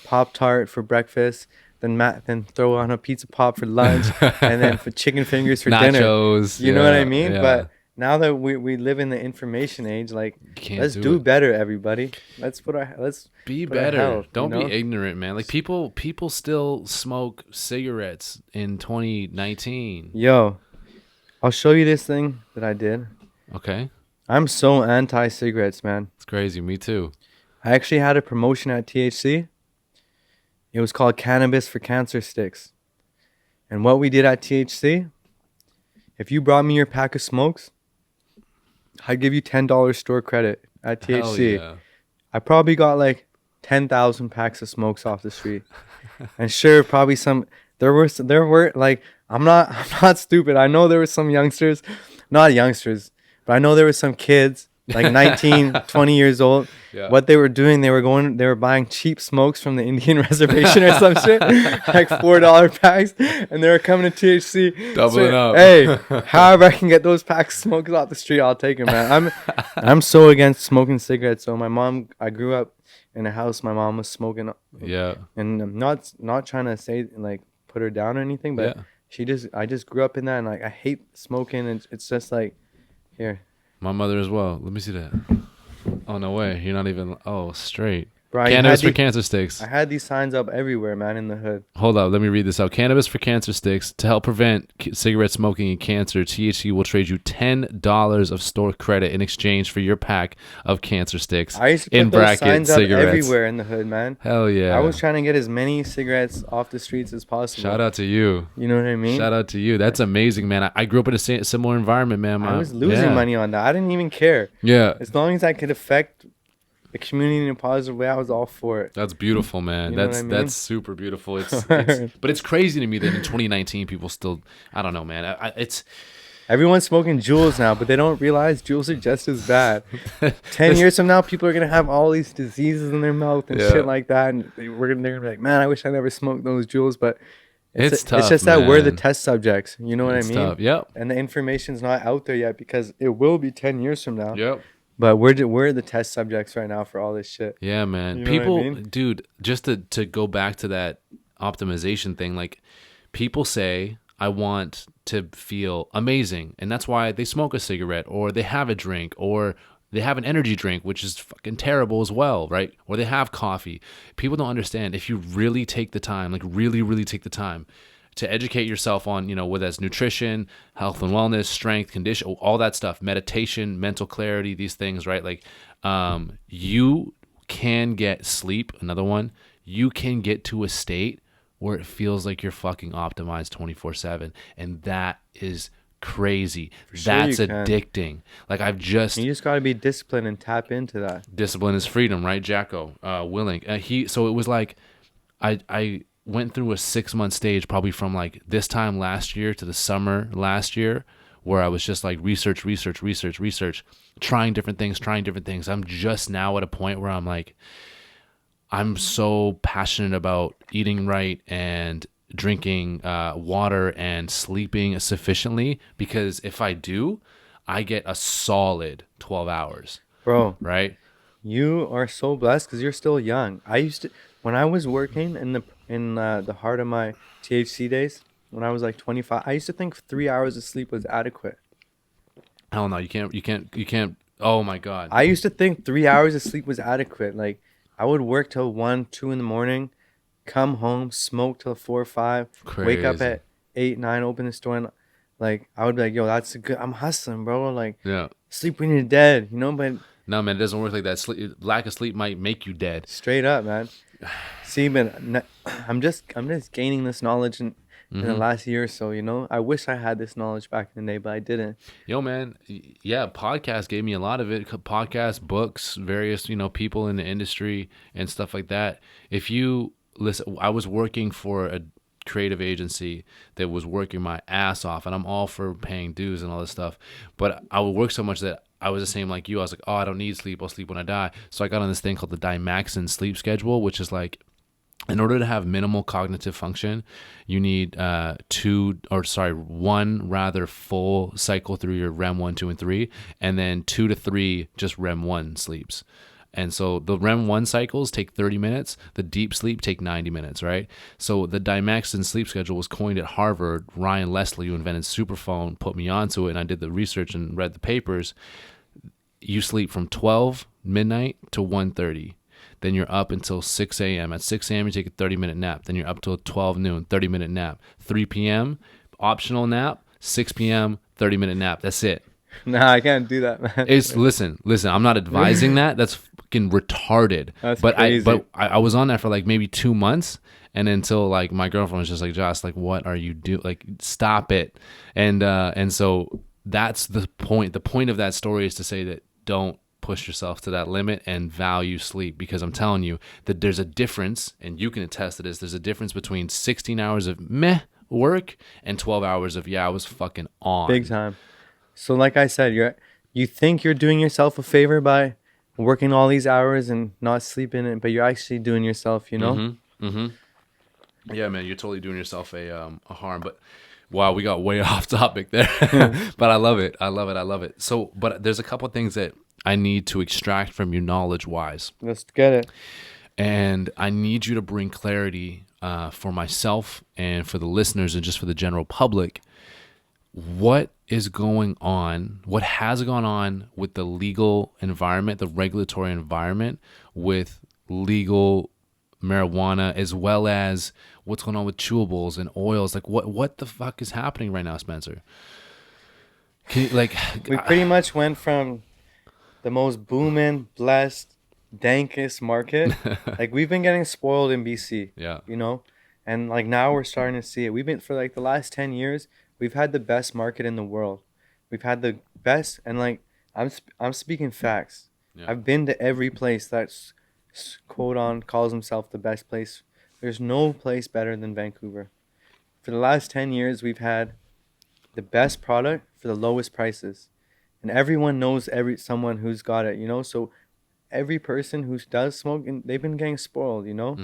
Pop-Tart for breakfast, then throw on a pizza pop for lunch, and then for chicken fingers for dinner. Nachos. You know what I mean? yeah. But now that we live in the information age, like, Can't let's do do it. better, everybody. Let's Be for our better. health, Don't you know? be ignorant, man. Like people still smoke cigarettes in 2019. Yo, I'll show you this thing that I did. Okay. I'm so anti-cigarettes, man. It's crazy. Me too. I actually had a promotion at THC. It was called Cannabis for Cancer Sticks. And what we did at THC, if you brought me your pack of smokes, I'd give you $10 store credit at Hell THC. yeah. I probably got like 10,000 packs of smokes off the street. And sure, probably some there were like I'm not stupid. I know there were some youngsters, not youngsters, but I know there were some kids like 19, 20 years old. Yeah. What they were doing, they were buying cheap smokes from the Indian reservation or some shit, like $4 packs, and they were coming to THC. Doubling up. Hey, however I can get those packs of smokes off the street, I'll take them, man. I'm so against smoking cigarettes. So I grew up in a house. My mom was smoking. Yeah. And I'm not trying to say like put her down or anything, but I just grew up in that, and like I hate smoking, and it's just like here. My mother as well. Let me see that. Oh, no way. You're not even... Oh, straight. Bro, Cannabis for cancer sticks. I had these signs up everywhere, man, in the hood. Hold up. Let me read this out. Cannabis for cancer sticks. To help prevent cigarette smoking and cancer, THC will trade you $10 of store credit in exchange for your pack of cancer sticks. I used to put those signs up everywhere in the hood, man. Hell yeah. I was trying to get as many cigarettes off the streets as possible. Shout out to you. You know what I mean? Shout out to you. That's amazing, man. I grew up in a similar environment, man. I was losing money on that. I didn't even care. Yeah. As long as I could affect the community in a positive way, I was all for it. That's beautiful, man. You know what I mean? That's super beautiful. But it's crazy to me that in 2019 people still, I don't know, man. Everyone's smoking Juuls now, but they don't realize Juuls are just as bad. 10 years from now, people are gonna have all these diseases in their mouth and shit like that, and they're gonna be like, man, I wish I never smoked those Juuls. But it's tough. It's just that we're the test subjects. You know what I mean? Tough. Yep. And the information's not out there yet because it will be 10 years from now. Yep. But we're the test subjects right now for all this shit. Yeah, man. You know people, what I mean? Dude, just to go back to that optimization thing, like people say, I want to feel amazing, and that's why they smoke a cigarette, or they have a drink, or they have an energy drink, which is fucking terrible as well, right? Or they have coffee. People don't understand, if you really take the time, like really, really take the time to educate yourself on, whether that's nutrition, health and wellness, strength, condition, all that stuff, meditation, mental clarity, these things, right? Like, you can get sleep. Another one, you can get to a state where it feels like you're fucking optimized 24/7. And that is crazy. That's addicting. Like you just got to be disciplined and tap into that. Discipline is freedom, right? Jacko Willink. So it was like, I went through a 6-month stage, probably from like this time last year to the summer last year, where I was just like research, trying different things. I'm just now at a point where I'm like, I'm so passionate about eating right and drinking water and sleeping sufficiently, because if I do, I get a solid 12 hours. Bro. Right? You are so blessed because you're still young. When I was working in the heart of my THC days, when I was like 25, I used to think 3 hours of sleep was adequate. Hell no, you can't. Oh my God. I used to think 3 hours of sleep was adequate. Like, I would work till 1, 2 in the morning, come home, smoke till 4 or 5, Crazy. Wake up at 8, 9, open the store, and like I would be like, yo, that's good. I'm hustling, bro. Like, sleep when you're dead, But no, man, it doesn't work like that. Lack of sleep might make you dead. Straight up, man. See, man, I'm just gaining this knowledge in the last year or so, I wish I had this knowledge back in the day, but I didn't. Yo, man, yeah, podcast gave me a lot of it. Podcasts, books, various, people in the industry and stuff like that. If you listen, I was working for a creative agency that was working my ass off, and I'm all for paying dues and all this stuff, but I would work so much that I was the same like you. I was like, oh, I don't need sleep. I'll sleep when I die. So I got on this thing called the Dimaxin sleep schedule, which is like, in order to have minimal cognitive function, you need one rather full cycle through your REM 1, 2, and 3, and then 2 to 3 just REM 1 sleeps. And so the REM 1 cycles take 30 minutes. The deep sleep take 90 minutes, right? So the Dimaxin sleep schedule was coined at Harvard. Ryan Leslie, who invented Superphone, put me onto it, and I did the research and read the papers. You sleep from 12 midnight to 1:30. Then you're up until 6 a.m. At 6 a.m., you take a 30-minute nap. Then you're up till 12 noon, 30-minute nap. 3 p.m., optional nap. 6 p.m., 30-minute nap. That's it. Nah, I can't do that, man. Listen, I'm not advising that. That's fucking retarded. That's crazy. I was on that for like maybe 2 months, and until like my girlfriend was just like, Josh, like, what are you doing? Like, stop it. And so that's the point. The point of that story is to say that don't push yourself to that limit and value sleep, because I'm telling you that there's a difference, and you can attest to this. There's a difference between 16 hours of meh work and 12 hours of, I was fucking on. Big time. So like I said, you think you're doing yourself a favor by working all these hours and not sleeping, but you're actually doing yourself, you know? Yeah, man, you're totally doing yourself a harm. But wow, we got way off topic there. But I love it. I love it. So, but there's a couple of things that I need to extract from you knowledge wise. Let's get it. And I need you to bring clarity for myself and for the listeners and just for the general public. What is going on? What has gone on with the legal environment, the regulatory environment with legal marijuana, as well as what's going on with chewables and oils? Like what the fuck is happening right now, Spensir? We pretty much went from the most booming, blessed, dankest market. Like, we've been getting spoiled in BC. Yeah. You know? And like now we're starting to see it. We've been, for like the last 10 years, we've had the best market in the world. We've had the best, and like I'm speaking facts. Yeah. I've been to every place that's quote on calls himself the best place. There's no place better than Vancouver. For the last 10 years, we've had the best product for the lowest prices, and everyone knows someone who's got it, you know. So every person who does smoke, and they've been getting spoiled, you know.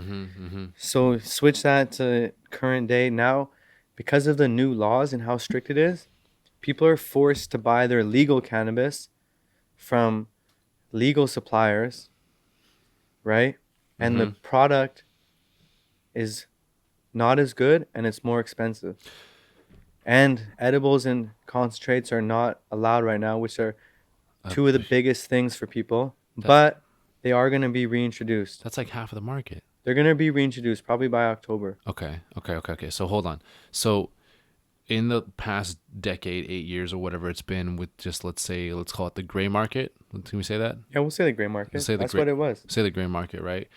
So switch that to current day now, because of the new laws and how strict it is. People are forced to buy their legal cannabis from legal suppliers, right? And the product is not as good, and it's more expensive. And edibles and concentrates are not allowed right now, which are two of the biggest things for people. But they are going to be reintroduced. That's like half of the market. They're going to be reintroduced probably by October. Okay. So hold on. So in the past decade, 8 years or whatever it's been, with just, let's call it the gray market. Can we say that? Yeah, we'll say the gray market. That's what it was. Say the gray market, right?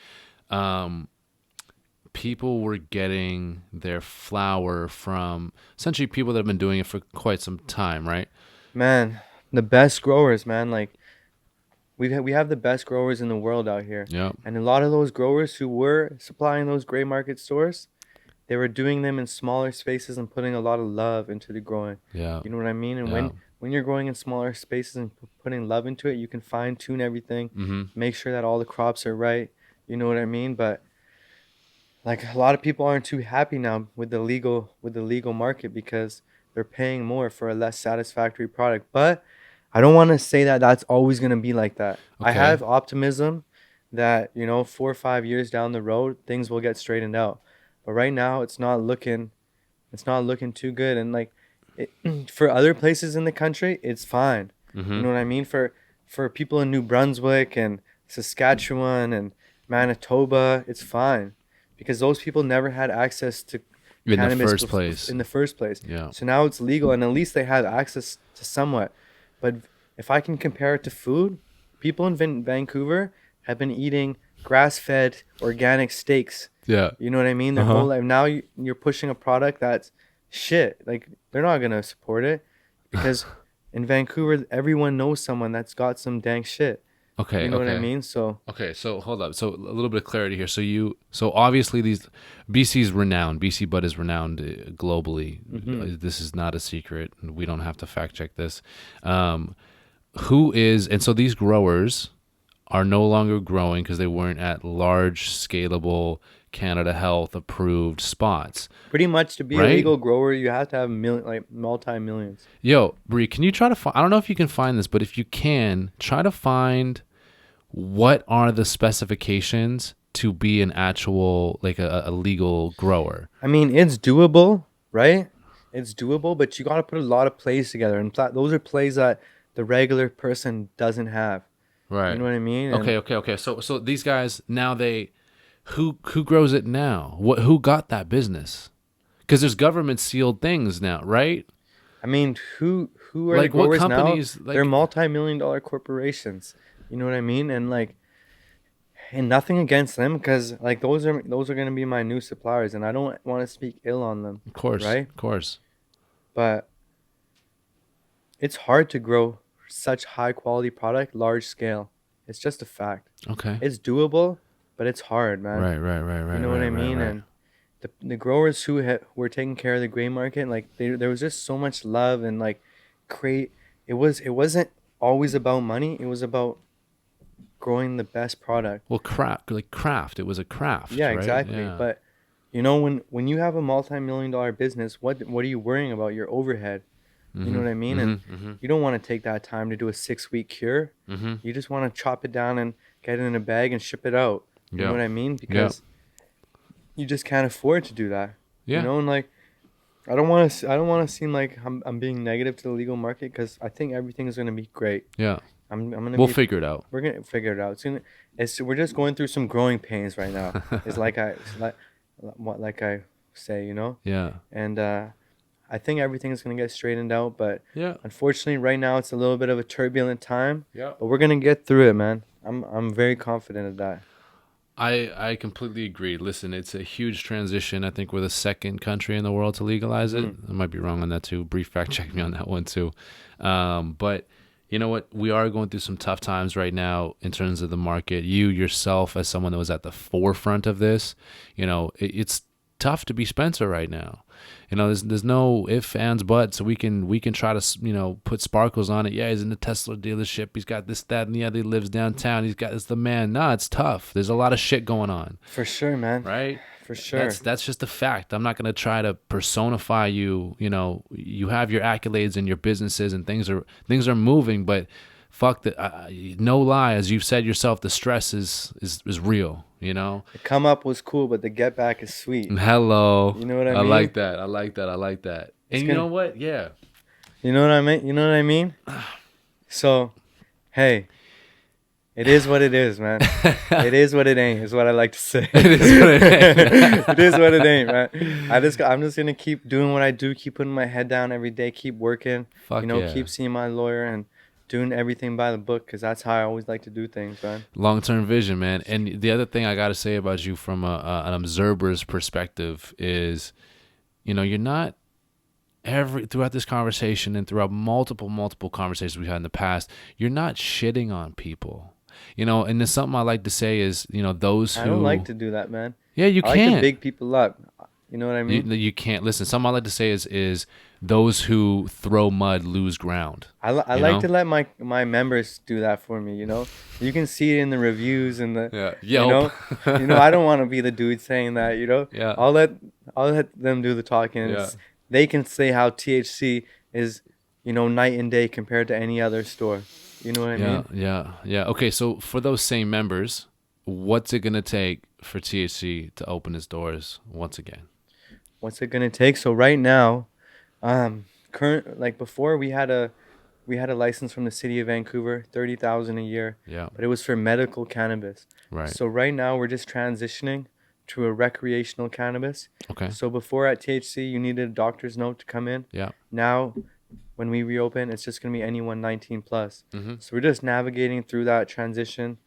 People were getting their flower from essentially people that have been doing it for quite some time, right? Man, the best growers, man. Like, we have the best growers in the world out here. Yeah. And a lot of those growers who were supplying those gray market stores, they were doing them in smaller spaces and putting a lot of love into the growing. Yeah. You know what I mean? And when you're growing in smaller spaces and putting love into it, you can fine tune everything, make sure that all the crops are right. You know what I mean? But like, a lot of people aren't too happy now with the legal market, because they're paying more for a less satisfactory product. But I don't want to say that that's always going to be like that. Okay. I have optimism that, you know, 4 or 5 years down the road, things will get straightened out. But right now, it's not looking too good. And like, for other places in the country, it's fine. You know what I mean? For people in New Brunswick and Saskatchewan and Manitoba, it's fine, because those people never had access to cannabis in the first place. Yeah. So now it's legal, and at least they have access to somewhat. But if I can compare it to food, people in Vancouver have been eating grass-fed organic steaks. Yeah. You know what I mean? Their whole life. Now you're pushing a product that's shit. Like, they're not going to support it, because in Vancouver, everyone knows someone that's got some dank shit. Okay. You know what I mean? So hold up. So a little bit of clarity here. So obviously BC Bud is renowned globally. This is not a secret. We don't have to fact check this. And so these growers are no longer growing because they weren't at large scalable Canada Health approved spots. Pretty much, to be a legal grower, you have to have multi-millions. Yo, Bree, can you try to find, I don't know if you can find this, but if you can, try to find what are the specifications to be an actual, like a legal grower. I mean, it's doable, right? It's doable, but you got to put a lot of plays together. And those are plays that the regular person doesn't have. Right. You know what I mean? Okay. So these guys, now who grows it now? Who got that business? Because there's government sealed things now, right? I mean, who are like the growers what companies, now? Like, they're multi-million-dollar corporations. You know what I mean? And like, and nothing against them, because like those are going to be my new suppliers, and I don't want to speak ill on them. Of course, right? Of course. But it's hard to grow such high quality product, large scale. It's just a fact. Okay. It's doable, but it's hard, man. Right. You know what I mean? Right. And the growers who were taking care of the grain market, like there was just so much love and like create. It wasn't always about money. It was about growing the best product. Well, craft. It was a craft. Yeah, right? exactly. Yeah. But you know, when you have a multi-million-dollar business, what are you worrying about? Your overhead. You know what I mean? And you don't want to take that time to do a 6-week cure. You just want to chop it down and get it in a bag and ship it out. You know what I mean? Because you just can't afford to do that. Yeah. You know, and like I don't want to seem like I'm being negative to the legal market, because I think everything is going to be great. Yeah. We'll figure it out. We're gonna figure it out. We're just going through some growing pains right now. It's like I say, you know. Yeah. And I think everything is gonna get straightened out, but Yeah. unfortunately, right now it's a little bit of a turbulent time. Yeah. But we're gonna get through it, man. I'm very confident of that. I completely agree. Listen, it's a huge transition. I think we're the second country in the world to legalize it. I might be wrong on that too. Brief fact check me on that one too. But you know what? We are going through some tough times right now in terms of the market. You yourself, as someone that was at the forefront of this, you know, it's tough to be Spensir right now. You know, there's no ifs, ands, buts. So we can try to, you know, put sparkles on it. Yeah, he's in the Tesla dealership. He's got this, that, and the other. He lives downtown. It's the man. Nah, it's tough. There's a lot of shit going on. For sure, man. Right? For sure. That's just a fact. I'm not going to try to personify you. You know, you have your accolades and your businesses, and things are moving, but fuck no lie, as you've said yourself, the stress is real, you know. The come up was cool, but the get back is sweet. Hello. You know what I mean? I like that. And you know what? Yeah. You know what I mean? So, hey, it is what it is, man. It is what it ain't, is what I like to say. It is what it ain't. It is what it ain't, man. I'm just gonna keep doing what I do, keep putting my head down every day, keep working. Fuck keep seeing my lawyer and doing everything by the book, because that's how I always like to do things, man. Long-term vision, man. And the other thing I got to say about you from an observer's perspective is, you know, you're not throughout this conversation and throughout multiple conversations we've had in the past, you're not shitting on people. You know, and there's something I like to say is, you know, those who... I don't like to do that, man. Yeah, you can't. I like to big people up. You know what I mean? You can't. Listen, something I like to say is those who throw mud lose ground. I like to let my members do that for me, you know? You can see it in the reviews and the... Yeah. You know, I don't want to be the dude saying that, you know? Yeah. I'll let them do the talking. Yeah. They can say how THC is, you know, night and day compared to any other store. You know what I mean? Yeah. Okay, so for those same members, what's it going to take for THC to open its doors once again? What's it going to take? So right now, before we had a license from the city of Vancouver, $30,000 a year. Yeah. But it was for medical cannabis. Right. So right now we're just transitioning to a recreational cannabis. Okay. So before at THC you needed a doctor's note to come in. Yeah. Now when we reopen, it's just going to be anyone 19 plus. Mm-hmm. So we're just navigating through that transition.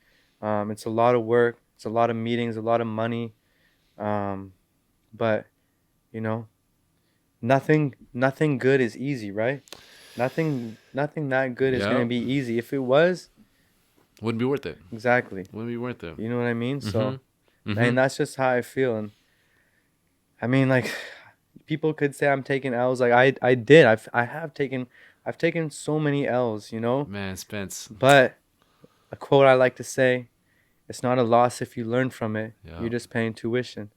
It's a lot of work. It's a lot of meetings, a lot of money. But, you know, nothing good is easy, right? Nothing that good is going to be easy. If it was, wouldn't be worth it. Exactly. Wouldn't be worth it. You know what I mean? Mm-hmm. So, and that's just how I feel. And I mean, like, people could say I'm taking L's. Like I've taken so many L's, you know? Man, Spence. But a quote I like to say, it's not a loss if you learn from it. Yeah. You're just paying tuition.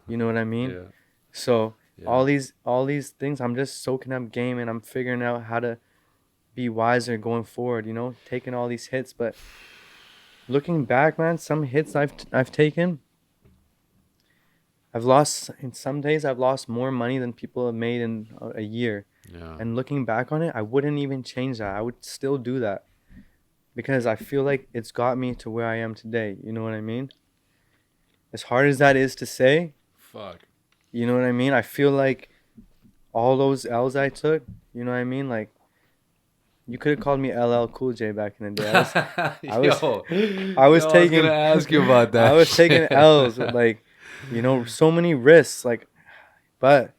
You know what I mean? Yeah. So all these things, I'm just soaking up game, and I'm figuring out how to be wiser going forward, you know, taking all these hits. But looking back, man, some hits I've taken, in some days I've lost more money than people have made in a year. Yeah. And looking back on it, I wouldn't even change that. I would still do that because I feel like it's got me to where I am today. You know what I mean? As hard as that is to say, fuck. You know what I mean? I feel like all those L's I took, you know what I mean? Like, you could have called me LL Cool J back in the day. I was taking... gonna ask you about that. I was taking L's with, like, you know, so many risks. Like, but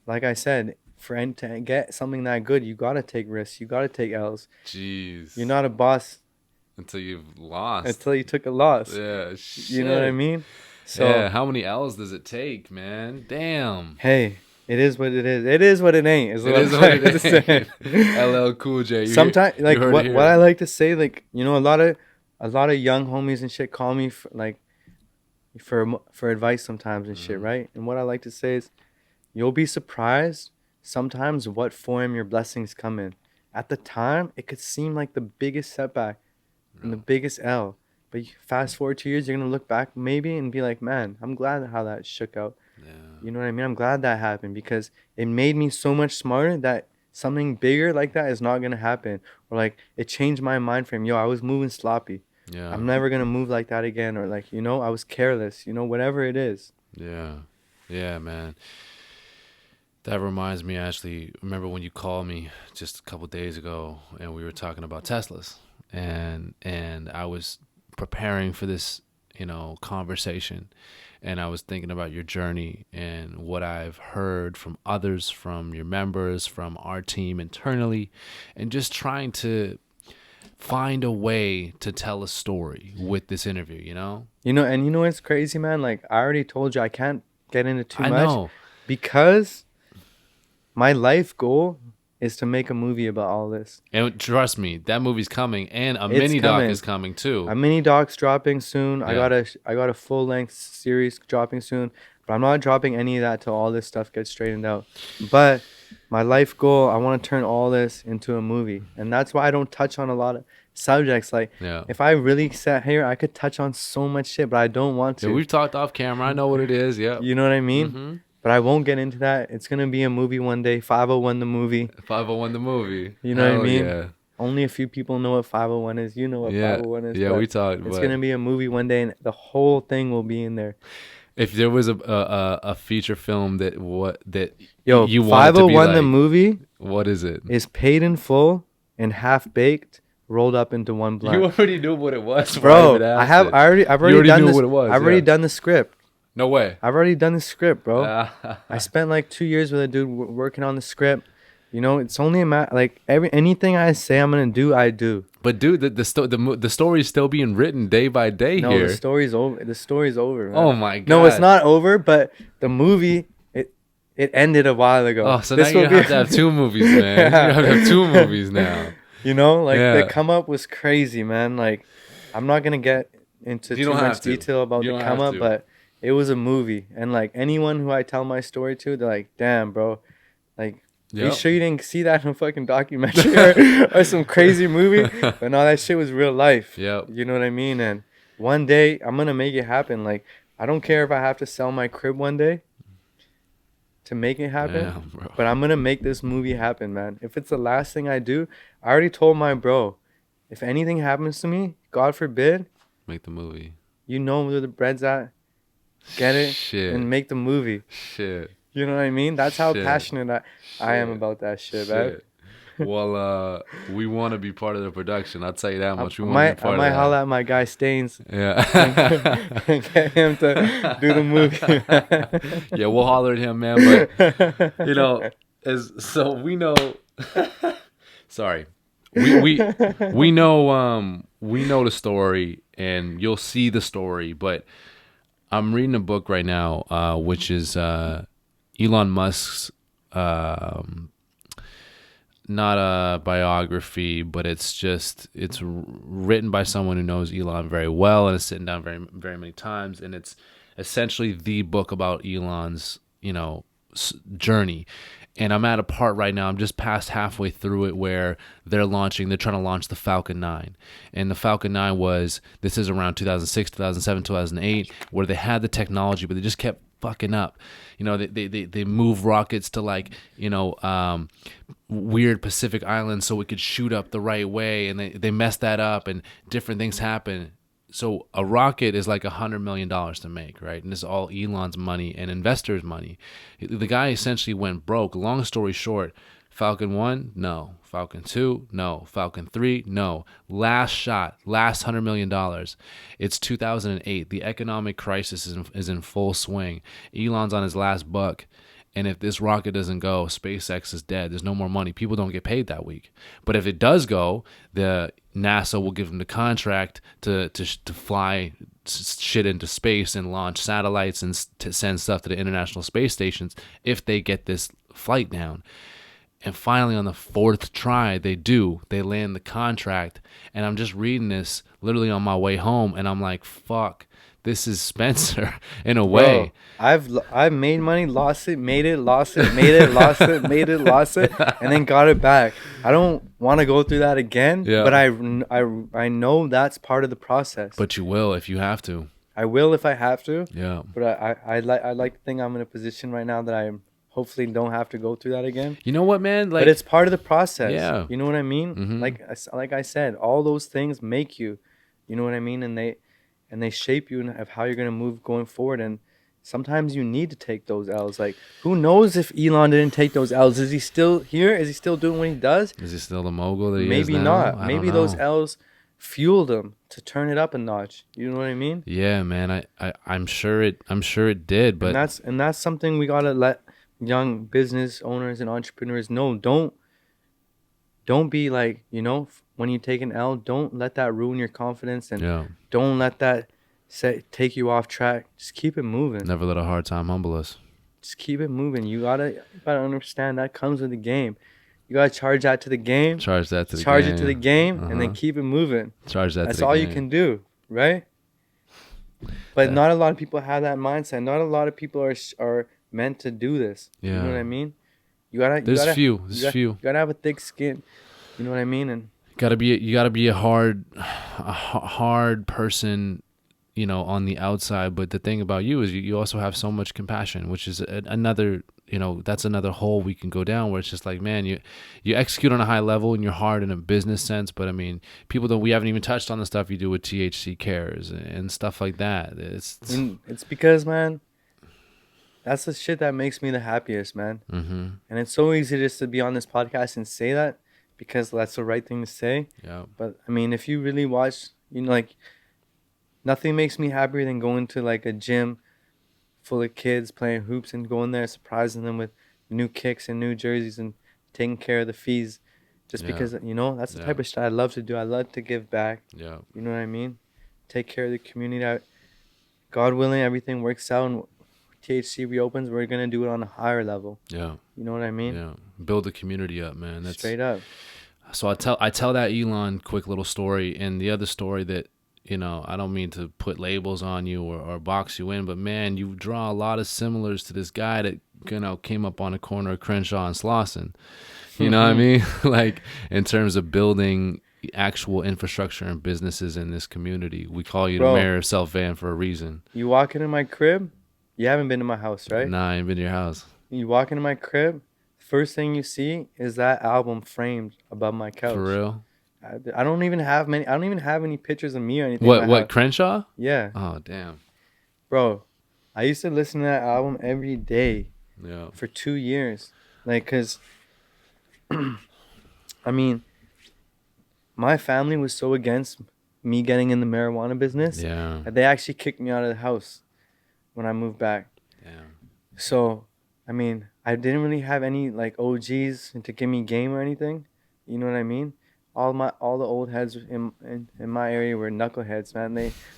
like I said, to get something that good, you gotta take risks. You gotta take L's. Jeez. You're not a boss Until you've lost. until you took a loss. Yeah, shit. You know what I mean? So yeah, how many L's does it take, man? Damn. hey, it is what it is. It is what it ain't. It is what it is. LL Cool J. Sometimes, like what I like to say, like, you know, a lot of young homies and shit call me for advice sometimes and shit, right? And what I like to say is, you'll be surprised sometimes what form your blessings come in. At the time, it could seem like the biggest setback and the biggest L. But fast forward 2 years, you're going to look back maybe and be like, man, I'm glad how that shook out. Yeah. You know what I mean? I'm glad that happened because it made me so much smarter that something bigger like that is not going to happen. Or like it changed my mind frame. Yo, I was moving sloppy. Yeah. I'm never going to move like that again. Or like, you know, I was careless, you know, whatever it is. Yeah. Yeah, man. That reminds me, actually, remember when you called me just a couple days ago and we were talking about Teslas and I was preparing for this, you know, conversation, and I was thinking about your journey and what I've heard from others, from your members, from our team internally, and just trying to find a way to tell a story with this interview, you know? You know, and you know what's crazy, man? Like, I already told you I can't get into too much. I know. Because my life goal is to make a movie about all this. And trust me, that movie's coming, and a It's mini doc coming. is coming too. A mini doc's dropping soon. Yeah. I got a full length series dropping soon, but I'm not dropping any of that till all this stuff gets straightened out. But my life goal, I want to turn all this into a movie, and that's why I don't touch on a lot of subjects. Like, if I really sat here, I could touch on so much shit, but I don't want to. Yeah, we've talked off camera. I know what it is. Yeah. You know what I mean? Mm-hmm. But I won't get into that. It's gonna be a movie one day. 501 the movie. 501 the movie. You know what I Hell mean? Yeah. Only a few people know what 501 is. You know what 501 is. Yeah, but we talked. It's gonna be a movie one day, and the whole thing will be in there. If there was a feature film that Yo, you wanted to be 501 like, the movie what is it? is paid in full and half baked, rolled up into one blunt. You already knew what it was, bro. I've already done this. What it was. I've already done the script. No way. I've already done the script, bro. I spent like 2 years with a dude working on the script. You know, it's only a matter, like anything I say I'm gonna do, I do. But dude, the story is still being written day by day here. No, the story's over. The story's over, man. Oh my god. No, it's not over. But the movie, it ended a while ago. Oh, so now you have to have two movies, man. Yeah. You have to have two movies now. You know, like Yeah. the come up was crazy, man. Like, I'm not gonna get into too much detail about the come up, but it was a movie. And like anyone who I tell my story to, they're like, "Damn, bro, like." Are you sure you didn't see that in a fucking documentary or some crazy movie? But no, that shit was real life. Yep. You know what I mean? And one day I'm gonna make it happen. Like, I don't care if I have to sell my crib one day to make it happen. Damn, bro. But I'm gonna make this movie happen, man. If it's the last thing I do, I already told my bro, if anything happens to me, God forbid, Make the movie. you know where the bread's at. Get it? Shit. And make the movie. Shit. You know what I mean? That's how Shit. passionate I am about that shit, man. Well, we want to be part of the production. I'll tell you that much. We want to be part I might of that. holler at my guy Staines Yeah. and get him to do the movie. Yeah, we'll holler at him, man. But you know, so we know. Sorry, we know the story, and you'll see the story. But I'm reading a book right now, which is Elon Musk's. Not a biography, but it's written by someone who knows Elon very well and is sitting down very, very many times. And it's essentially the book about Elon's, you know, journey. And I'm at a part right now, I'm just past halfway through it, where they're trying to launch the Falcon 9. And the Falcon 9 this is around 2006, 2007, 2008, where they had the technology, but they just kept fucking up. You know, they move rockets to, like, you know, weird Pacific islands so it could shoot up the right way, and they messed that up, and different things happen. So a rocket is like $100 million to make, right? And this is all Elon's money and investors' money. The guy essentially went broke. Long story short, Falcon 1, no. Falcon 2, no. Falcon 3, no. Last shot, last $100 million. It's 2008. The economic crisis is in full swing. Elon's on his last buck. And if this rocket doesn't go, SpaceX is dead. There's no more money. People don't get paid that week. But if it does go, the NASA will give them the contract to fly shit into space and launch satellites and to send stuff to the international space stations if they get this flight down. And finally, on the fourth try, they land the contract. And I'm just reading this literally on my way home, and I'm like, fuck, this is Spensir in a way. Bro, I've made money, lost it, made it, lost it, made it, lost it, made it, lost it, and then got it back. I don't want to go through that again, but I know that's part of the process. But you will if you have to. I will if I have to. Yeah. But I like to think I'm in a position right now that I'm hopefully don't have to go through that again. You know what, man? But it's part of the process. Yeah. You know what I mean? Mm-hmm. Like I said, all those things make you. You know what I mean? And they shape you of how you're gonna move going forward. And sometimes you need to take those L's. Like, who knows if Elon didn't take those L's? Is he still here? Is he still doing what he does? Is he still the mogul that he Maybe is now? not. Maybe those L's fueled him to turn it up a notch. You know what I mean? Yeah, man. I'm sure it did. But and that's something we gotta let young business owners and entrepreneurs know. Don't be like, when you take an L, don't let that ruin your confidence, and don't let that take you off track. Just keep it moving. Never let a hard time humble us. Just keep it moving. You gotta understand that comes with the game. You gotta charge that to the game. Charge it to the game, and then keep it moving. That's all you can do, right? But not a lot of people have that mindset. Not a lot of people are meant to do this. Yeah. You know what I mean? There's few. You gotta have a thick skin. You know what I mean? And you gotta be a hard person, on the outside. But the thing about you is you also have so much compassion, which is another, that's another hole we can go down, where it's just like, man, you execute on a high level and you're hard in a business sense. But I mean, we haven't even touched on the stuff you do with THC Cares and stuff like that. It's because, man, that's the shit that makes me the happiest, man. Mm-hmm. And it's so easy just to be on this podcast and say that because that's the right thing to say. Yeah. But I mean, if you really watch, nothing makes me happier than going to like a gym full of kids playing hoops and going there, surprising them with new kicks and new jerseys and taking care of the fees. Just because, that's the type of shit I love to do. I love to give back. Yeah. You know what I mean? Take care of the community. God willing, everything works out and THC reopens, we're going to do it on a higher level. Yeah. You know what I mean? Yeah. Build the community up, man. That's straight up. So I tell that Elon quick little story, and the other story that, I don't mean to put labels on you or box you in, but man, you draw a lot of similars to this guy that, came up on a corner of Crenshaw and Slauson. You know what I mean? Like, in terms of building actual infrastructure and businesses in this community. We call you the mayor of South Van for a reason. You walk into my crib, you haven't been to my house, right? Nah, I ain't been to your house. You walk into my crib, first thing you see is that album framed above my couch. For real? I don't even have any pictures of me or anything. What, Crenshaw? Yeah. Oh, damn. Bro, I used to listen to that album every day. Yeah. For 2 years. Like, cause I mean, my family was so against me getting in the marijuana business that they actually kicked me out of the house when I moved back. Yeah. So, I mean, I didn't really have any like OGs to give me game or anything. You know what I mean? All the old heads in my area were knuckleheads, man.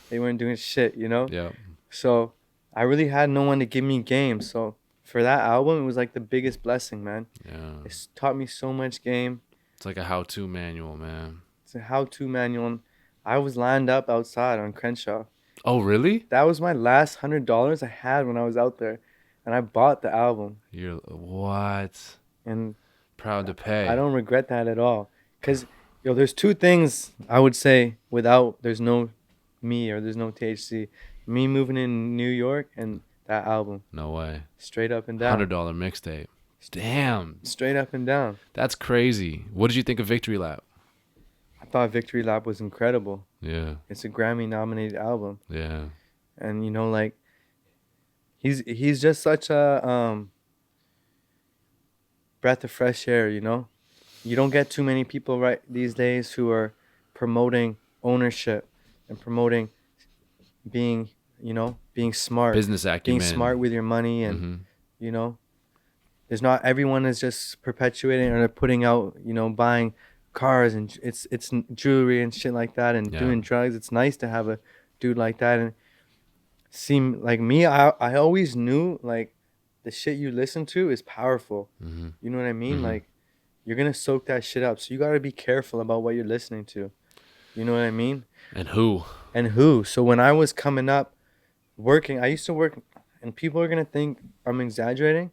They weren't doing shit, Yeah. So I really had no one to give me game. So for that album, it was like the biggest blessing, man. Yeah. It's taught me so much game. It's like a how-to manual, man. It's a how-to manual. I was lined up outside on Crenshaw. Oh, really? That was my last $100 I had when I was out there, and I bought the album. You're what? And proud to pay. I don't regret that at all, cause there's two things I would say there's no me or there's no THC. Me moving in New York and that album. No way. Straight up and down. $100 mixtape. Damn. Straight up and down. That's crazy. What did you think of Victory Lap? I thought Victory Lap was incredible. Yeah. It's a Grammy nominated album. Yeah. And like he's just such a breath of fresh air, You don't get too many people right these days who are promoting ownership and promoting being smart. Business acumen. Being smart with your money and, There's not everyone is just perpetuating or putting out, you know, buying cars and it's jewelry and shit like that and Yeah. doing drugs. It's nice to have a dude like that. And seem like me, I always knew like the shit you listen to is powerful. Mm-hmm. You know what I mean? Mm-hmm. Like you're gonna soak that shit up. So you gotta be careful about what you're listening to. You know what I mean? And who? And who. So when I was coming up working, I used to work, and people are gonna think I'm exaggerating,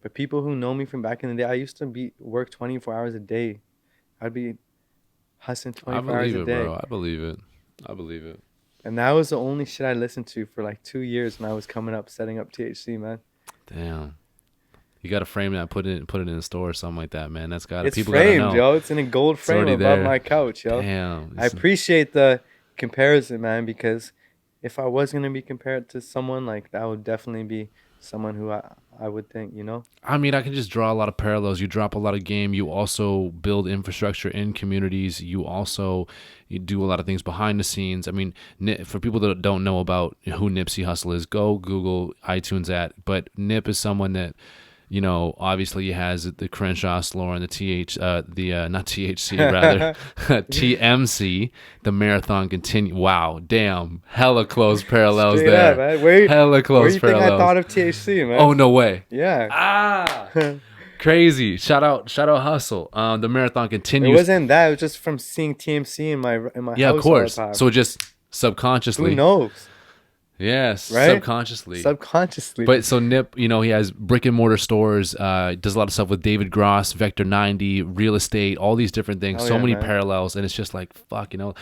but people who know me from back in the day, I used to work 24 hours a day. I'd be hustling 24 hours a day. Bro. I believe it. I believe it. And that was the only shit I listened to for like 2 years when I was coming up, setting up THC, man. Damn. You gotta frame that, put it in a store or something like that, man. That's gotta It's people framed, gotta know. yo. It's in a gold frame already above there. my couch, yo. Damn. I appreciate the comparison, man, because if I was gonna be compared to someone, like that would definitely be someone who I would think, you know. I mean, I can just draw a lot of parallels. You drop a lot of game. You also build infrastructure in communities. You do a lot of things behind the scenes. I mean, for people that don't know about who Nipsey Hussle is, go Google iTunes But Nip is someone that, you know, obviously he has the Crenshaw Slower and not THC rather, TMC, the Marathon Continue. Wow, damn, hella close parallels Straight there. up, man. Hella close where do you parallels. think I thought of THC, man? Oh, no way. Yeah. Ah, crazy. Shout out Hustle. The Marathon It Continues. wasn't that. It was just from seeing TMC in my Yeah, house of course. all the time. So just subconsciously. Who knows? Yes, Right? subconsciously. Subconsciously. But so Nip, you know, he has brick and mortar stores, does a lot of stuff with David Gross, Vector 90, real estate, all these different things. Hell so yeah, many man. parallels, and it's just like, fuck, you know,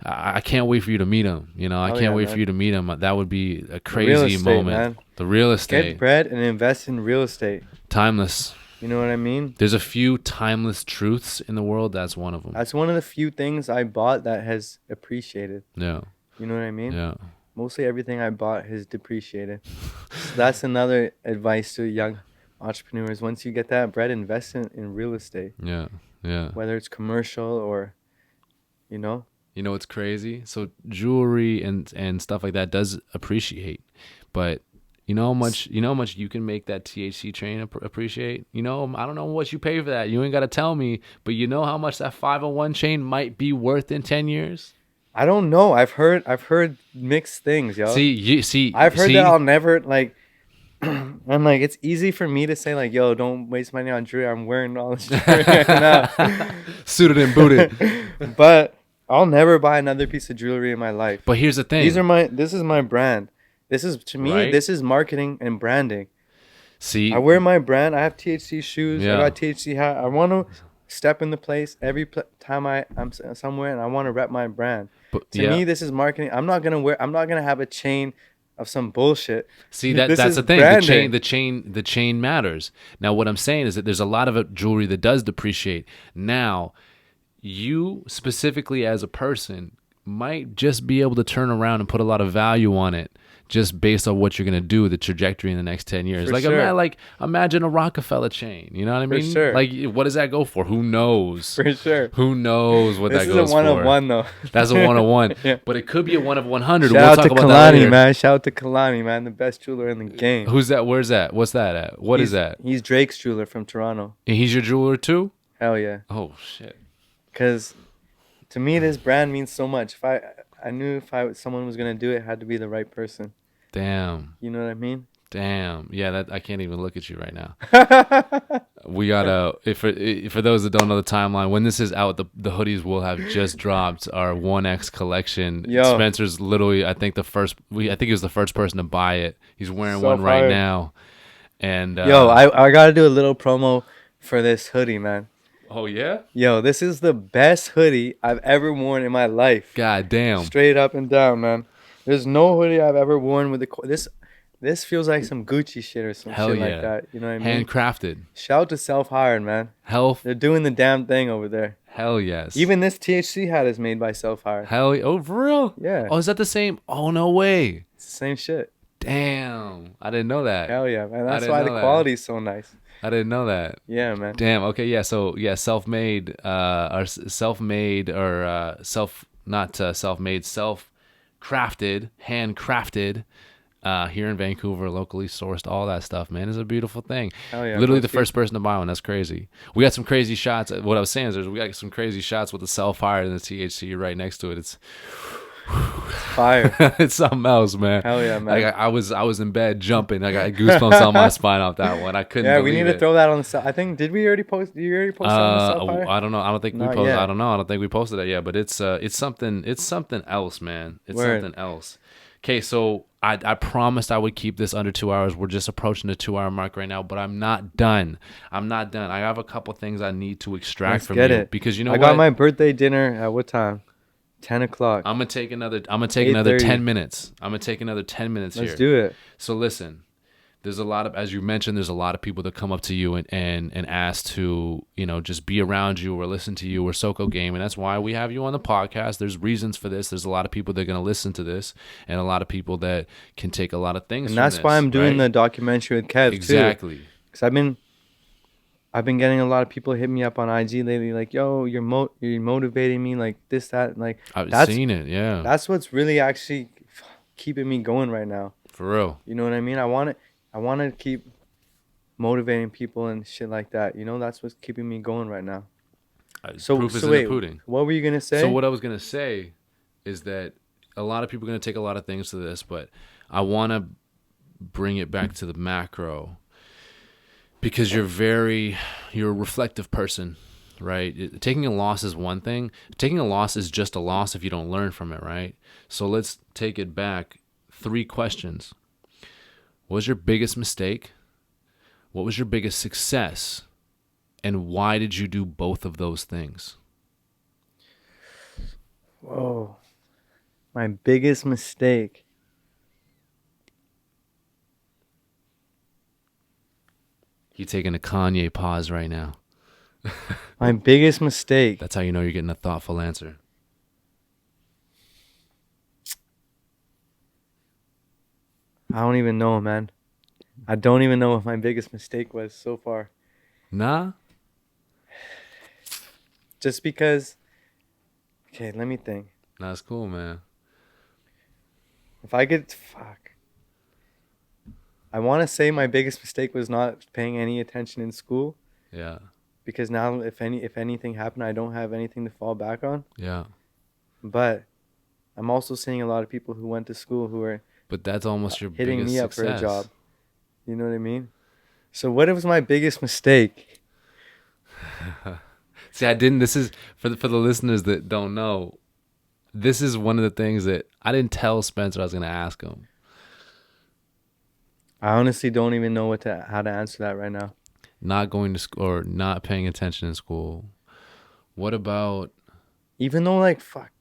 I can't wait for you to meet him. You know, I Hell can't yeah, wait man. for you to meet him. That would be a real crazy estate, moment. man. The real estate, Get bread and invest in real estate. timeless. You know what I mean? There's a few timeless truths in the world. That's one of them. That's one of the few things I bought that has appreciated. Yeah, You know what I mean? yeah. Mostly everything I bought has depreciated. So that's another advice to young entrepreneurs. Once you get that bread, invest in real estate, Yeah, yeah. whether it's commercial or, you know. You know what's crazy? So jewelry and stuff like that does appreciate, but you know how much you can make that THC chain appreciate? You know, I don't know what you pay for that. You ain't got to tell me, but you know how much that 501 chain might be worth in 10 years? I don't know. I've heard mixed things, yo. I've heard that I'll never like. I'm like, it's easy for me to say like, yo, don't waste money on jewelry. I'm wearing all this jewelry right now. Suited and booted. But I'll never buy another piece of jewelry in my life. But here's the thing. This is my brand. This is, to me, Right? This is marketing and branding. See, I wear my brand. I have THC shoes. Yeah. I got THC hat. I want to step in the place every time I'm somewhere, and I want to rep my brand. but, To me, this is marketing. I'm not gonna have a chain of some bullshit. See This that's is the thing. branding. The chain matters. Now, what I'm saying is that there's a lot of jewelry that does depreciate. Now, you specifically as a person might just be able to turn around and put a lot of value on it just based on what you're going to do with the trajectory in the next 10 years. For Like, sure. imagine a Rockefeller chain. You know what I For mean? sure. Like, what does that go for? Who knows? For sure. Who knows what This that is goes a one for? of one though. That's a 101. Yeah. But it could be a 1 of 100. Shout We'll out talk to about that Kalani, later. man. Shout out to Kalani, man. The best jeweler in the game. Who's that? Where's that? What's that at? What is that? He's Drake's jeweler from Toronto. And he's your jeweler too? Hell yeah. Oh, shit. Because to me, this brand means so much. I knew if someone was gonna do it, it had to be the right person. Damn. You know what I mean? Damn. Yeah, I can't even look at you right now. We gotta, for those that don't know the timeline, when this is out, the hoodies will have just dropped our 1X collection. Yo. Spencer's literally, I think he was the first person to buy it. He's wearing So one right fire. now. And Yo, I gotta do a little promo for this hoodie, man. oh yeah? Yo, this is the best hoodie I've ever worn in my life. God damn. Straight up and down, man. There's no hoodie I've ever worn with this feels like some Gucci shit or some Hell shit yeah. like that. You know what I mean? Handcrafted. Shout out to Self-Hired, man. Health. They're doing the damn thing over there. Hell yes. Even this THC hat is made by Self-Hired. Oh, for real? Yeah. Oh, is that the same? Oh, no way. It's the same shit. Damn. I didn't know that. Hell yeah, man. That's didn't why know the that. quality is so nice. I didn't know that. Yeah, man. Damn. Okay. Yeah. So yeah, self-made, or self-made, or self-crafted, handcrafted, here in Vancouver, locally sourced, all that stuff, man, is a beautiful thing. Hell yeah, Literally most the first person to buy one. That's crazy. We got some crazy shots. What I was saying is we got some crazy shots with the self-fired and the THC right next to it. It's fire. it's something else, man. Hell yeah, man. Like I was in bed jumping. I got goosebumps on my spine off that one. I couldn't. Yeah, believe we need it. to throw that on the side. I think, did we already post? Did you already post that on the Sapphire? I don't know. I don't think we Not posted. yet. I don't know. I don't think we posted it yet. But it's something. It's something else, man. It's Word. something else. Okay, so I promised I would keep this under 2 hours. We're just approaching the 2 hour mark right now, but I'm not done. I'm not done. I have a couple things I need to extract Let's from get you it. because you know I what? got my birthday dinner at what time? 10 o'clock. I'm gonna take another 8:30. 10 minutes. I'm gonna take another 10 minutes here. Let's do it. So listen, there's a lot of, as you mentioned, there's a lot of people that come up to you and ask to, you know, just be around you or listen to you or Soko game. And that's why we have you on the podcast. There's reasons for this. There's a lot of people that are going to listen to this and a lot of people that can take a lot of things And from that's this, why I'm doing right? the documentary with Kev, too. Exactly. Because I've been getting a lot of people hit me up on IG lately, like, yo, you're motivating me, like this, that, like I've seen it. Yeah. that's what's really actually keeping me going right now. For real. You know what I mean? I want to keep motivating people and shit like that. You know, that's what's keeping me going right now. Proof is in the pudding. What were you gonna say? So what I was going to say is that a lot of people are going to take a lot of things to this, but I want to bring it back to the macro because you're a reflective person, right? Taking a loss is one thing. Taking a loss is just a loss if you don't learn from it, right? So let's take it back. 3 questions. What was your biggest mistake? What was your biggest success? And why did you do both of those things? Whoa. My biggest mistake. You taking a Kanye pause right now. My biggest mistake. That's how you know you're getting a thoughtful answer. I don't even know, man. I don't even know what my biggest mistake was so far. Nah? Just because. Okay, let me think. That's cool, man. If I could, fuck. I want to say my biggest mistake was not paying any attention in school, Yeah. because now if anything happened, I don't have anything to fall back on. Yeah. But I'm also seeing a lot of people who went to school who are But that's almost your hitting biggest me up success. for a job. You know what I mean? So what was my biggest mistake? See, I didn't. This is for the listeners that don't know. This is one of the things that I didn't tell Spensir I was going to ask him. I honestly don't even know how to answer that right now. Not going to school or not paying attention in school. What about? Even though, like, fuck,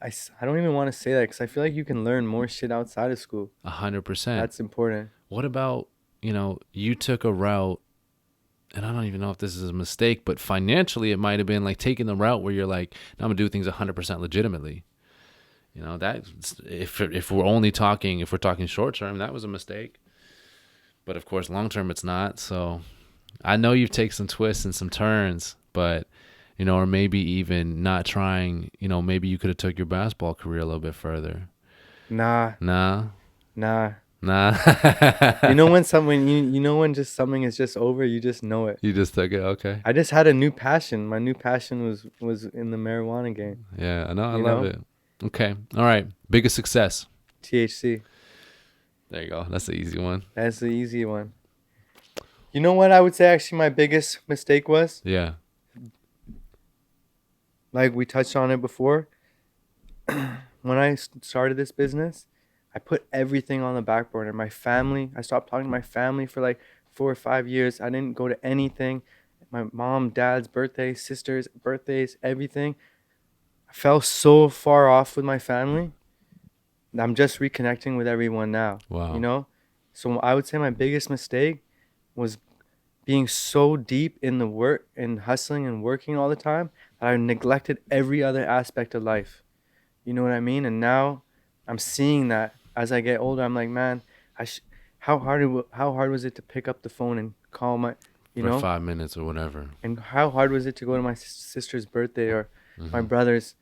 I don't even want to say that because I feel like you can learn more shit outside of school. 100%. That's important. What about, you took a route, and I don't even know if this is a mistake, but financially it might have been like taking the route where you're like, no, I'm going to do things 100% legitimately. That if we're talking short term, that was a mistake. But of course, long term, it's not. So I know you've taken some twists and some turns, but, or maybe even not trying, maybe you could have took your basketball career a little bit further. Nah. When when just something is just over, you just know it. You just took it, okay. I just had a new passion. My new passion was in the marijuana game. Yeah, I know. I love it. Okay. All right. Biggest success. THC. There you go. That's the easy one. That's the easy one. You know what I would say actually my biggest mistake was? Yeah. Like we touched on it before. When I started this business, I put everything on the back burner. My family, I stopped talking to my family for like 4 or 5 years. I didn't go to anything. My mom, dad's birthdays, sisters' birthdays, everything. I fell so far off with my family. I'm just reconnecting with everyone now. Wow. So I would say my biggest mistake was being so deep in the work and hustling and working all the time that I neglected every other aspect of life. You know what I mean? And now I'm seeing that as I get older. I'm like, man, how hard was it to pick up the phone and call my, for 5 minutes or whatever. And how hard was it to go to my sister's birthday or my brother's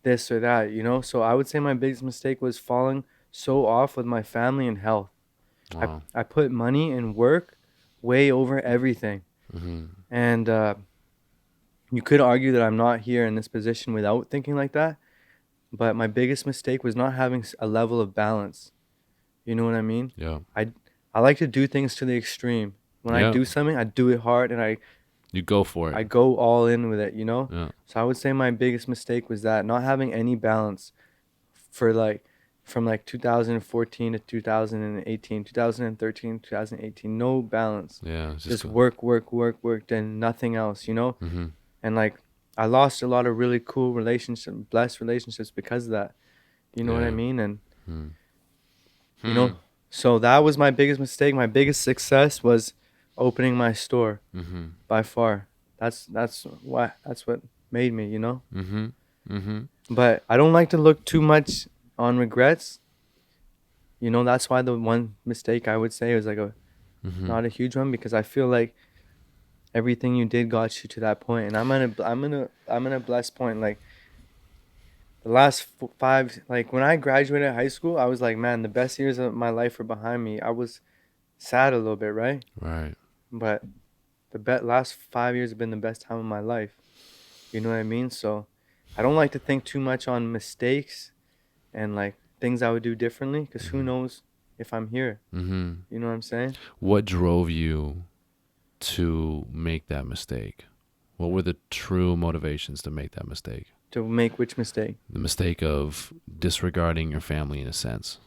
this or that, So I would say my biggest mistake was falling so off with my family and health. Wow. I put money and work way over everything. Mm-hmm. And you could argue that I'm not here in this position without thinking like that. But my biggest mistake was not having a level of balance. You know what I mean? Yeah. I like to do things to the extreme. When I Yeah. do something, I do it hard and You go for I it. go all in with it, you know? Yeah. So I would say my biggest mistake was that not having any balance for like from like 2014 to 2018, 2013, 2018, no balance. Yeah. It's Just cool. work, then nothing else, you know? Mm-hmm. And like I lost a lot of really cool relationships, blessed relationships because of that. You know what I Yeah. mean? And Hmm. you know, so that was my biggest mistake. My biggest success was opening my store Mm-hmm. by far. That's what made me, you know? Mm-hmm. Mm-hmm. But I don't like to look too much on regrets. You know, that's why the one mistake I would say was like Mm-hmm. not a huge one, because I feel like everything you did got you to that point, and I'm in a blessed point. Like the last 5, like when I graduated high school, I was like, man, the best years of my life are behind me. I was sad a little bit, right? Right. But the last 5 years have been the best time of my life. You know what I mean? So I don't like to think too much on mistakes and like things I would do differently, because who knows if I'm here. Mm-hmm. You know what I'm saying? What drove you to make that mistake? What were the true motivations to make that mistake? To make which mistake? The mistake of disregarding your family in a sense.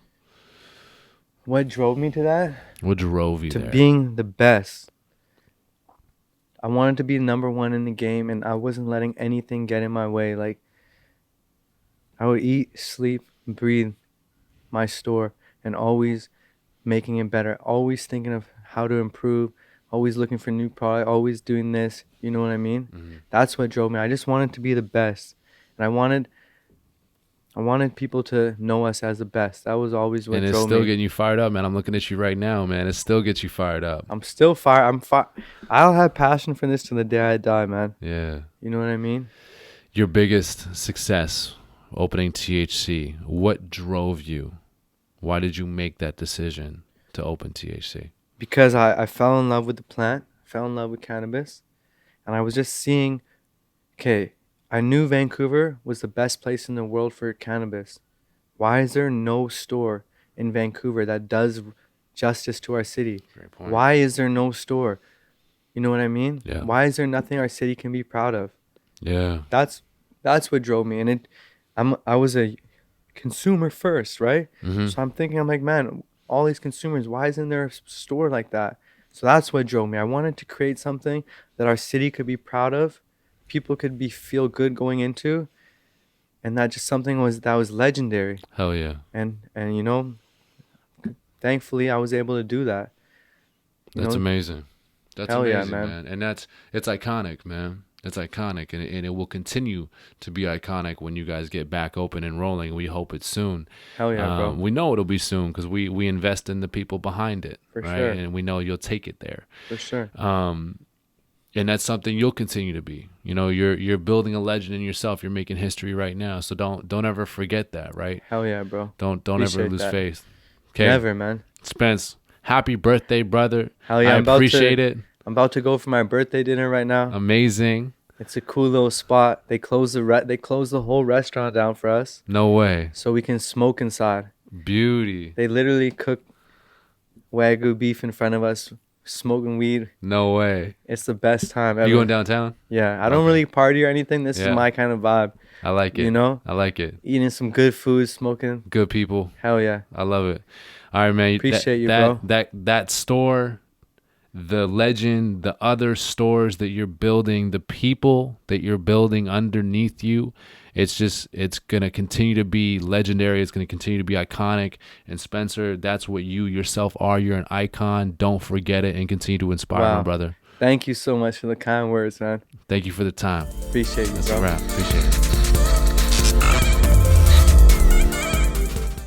What drove me to that? What drove you To there? being the best. I wanted to be number one in the game, and I wasn't letting anything get in my way. Like, I would eat, sleep, breathe my store, and always making it better. Always thinking of how to improve. Always looking for new product. Always doing this. You know what I mean? Mm-hmm. That's what drove me. I just wanted to be the best, and I wanted people to know us as the best. That was always what And it's drove still me. getting you fired up, man. I'm looking at you right now, man. It still gets you fired up. I'm still fire. I'll have passion for this till the day I die, man. Yeah. You know what I mean? Your biggest success opening THC. What drove you? Why did you make that decision to open THC? Because I fell in love with the plant, fell in love with cannabis, and I was just seeing, okay, I knew Vancouver was the best place in the world for cannabis. Why is there no store in Vancouver that does justice to our city? Great point. Why is there no store? You know what I mean? Yeah. Why is there nothing our city can be proud of? Yeah. That's what drove me, and I was a consumer first, right? Mm-hmm. So I'm thinking, I'm like, man, all these consumers, why isn't there a store like that? So that's what drove me. I wanted to create something that our city could be proud of, people could feel good going into, and that just something that was legendary. Hell yeah. And you know, thankfully I was able to do that. That's amazing. That's Hell yeah, amazing, man. And it's iconic, man. It's iconic, and it will continue to be iconic when you guys get back open and rolling. We hope it's soon. Hell yeah, bro. We know it'll be soon because we invest in the people behind it, For right? sure. And we know you'll take it there. For sure. And that's something you'll continue to be. You know, you're building a legend in yourself. You're making history right now. So don't ever forget that, right? Hell yeah, bro. Don't ever Appreciate lose that. faith. Okay, Never, man. Spence. Happy birthday, brother. Hell yeah, I appreciate it. I'm about to go for my birthday dinner right now. Amazing. It's a cool little spot. They closed the whole restaurant down for us, No way. so we can smoke inside. Beauty. They literally cook Wagyu beef in front of us, smoking weed. No way. It's the best time ever. You going downtown? Yeah, I don't Okay. really party or anything. This Yeah. is my kind of vibe. I like it. You know? I like it. Eating some good food, smoking. Good people. Hell yeah. I love it. All right, man. Appreciate you, bro. That store, the legend, the other stores that you're building, the people that you're building underneath you, it's going to continue to be legendary. It's going to continue to be iconic. And Spensir, that's what you yourself are. You're an icon. Don't forget it and continue to inspire, Wow. my brother. Thank you so much for the kind words, man. Thank you for the time. Appreciate you, That's bro. a wrap. Appreciate it.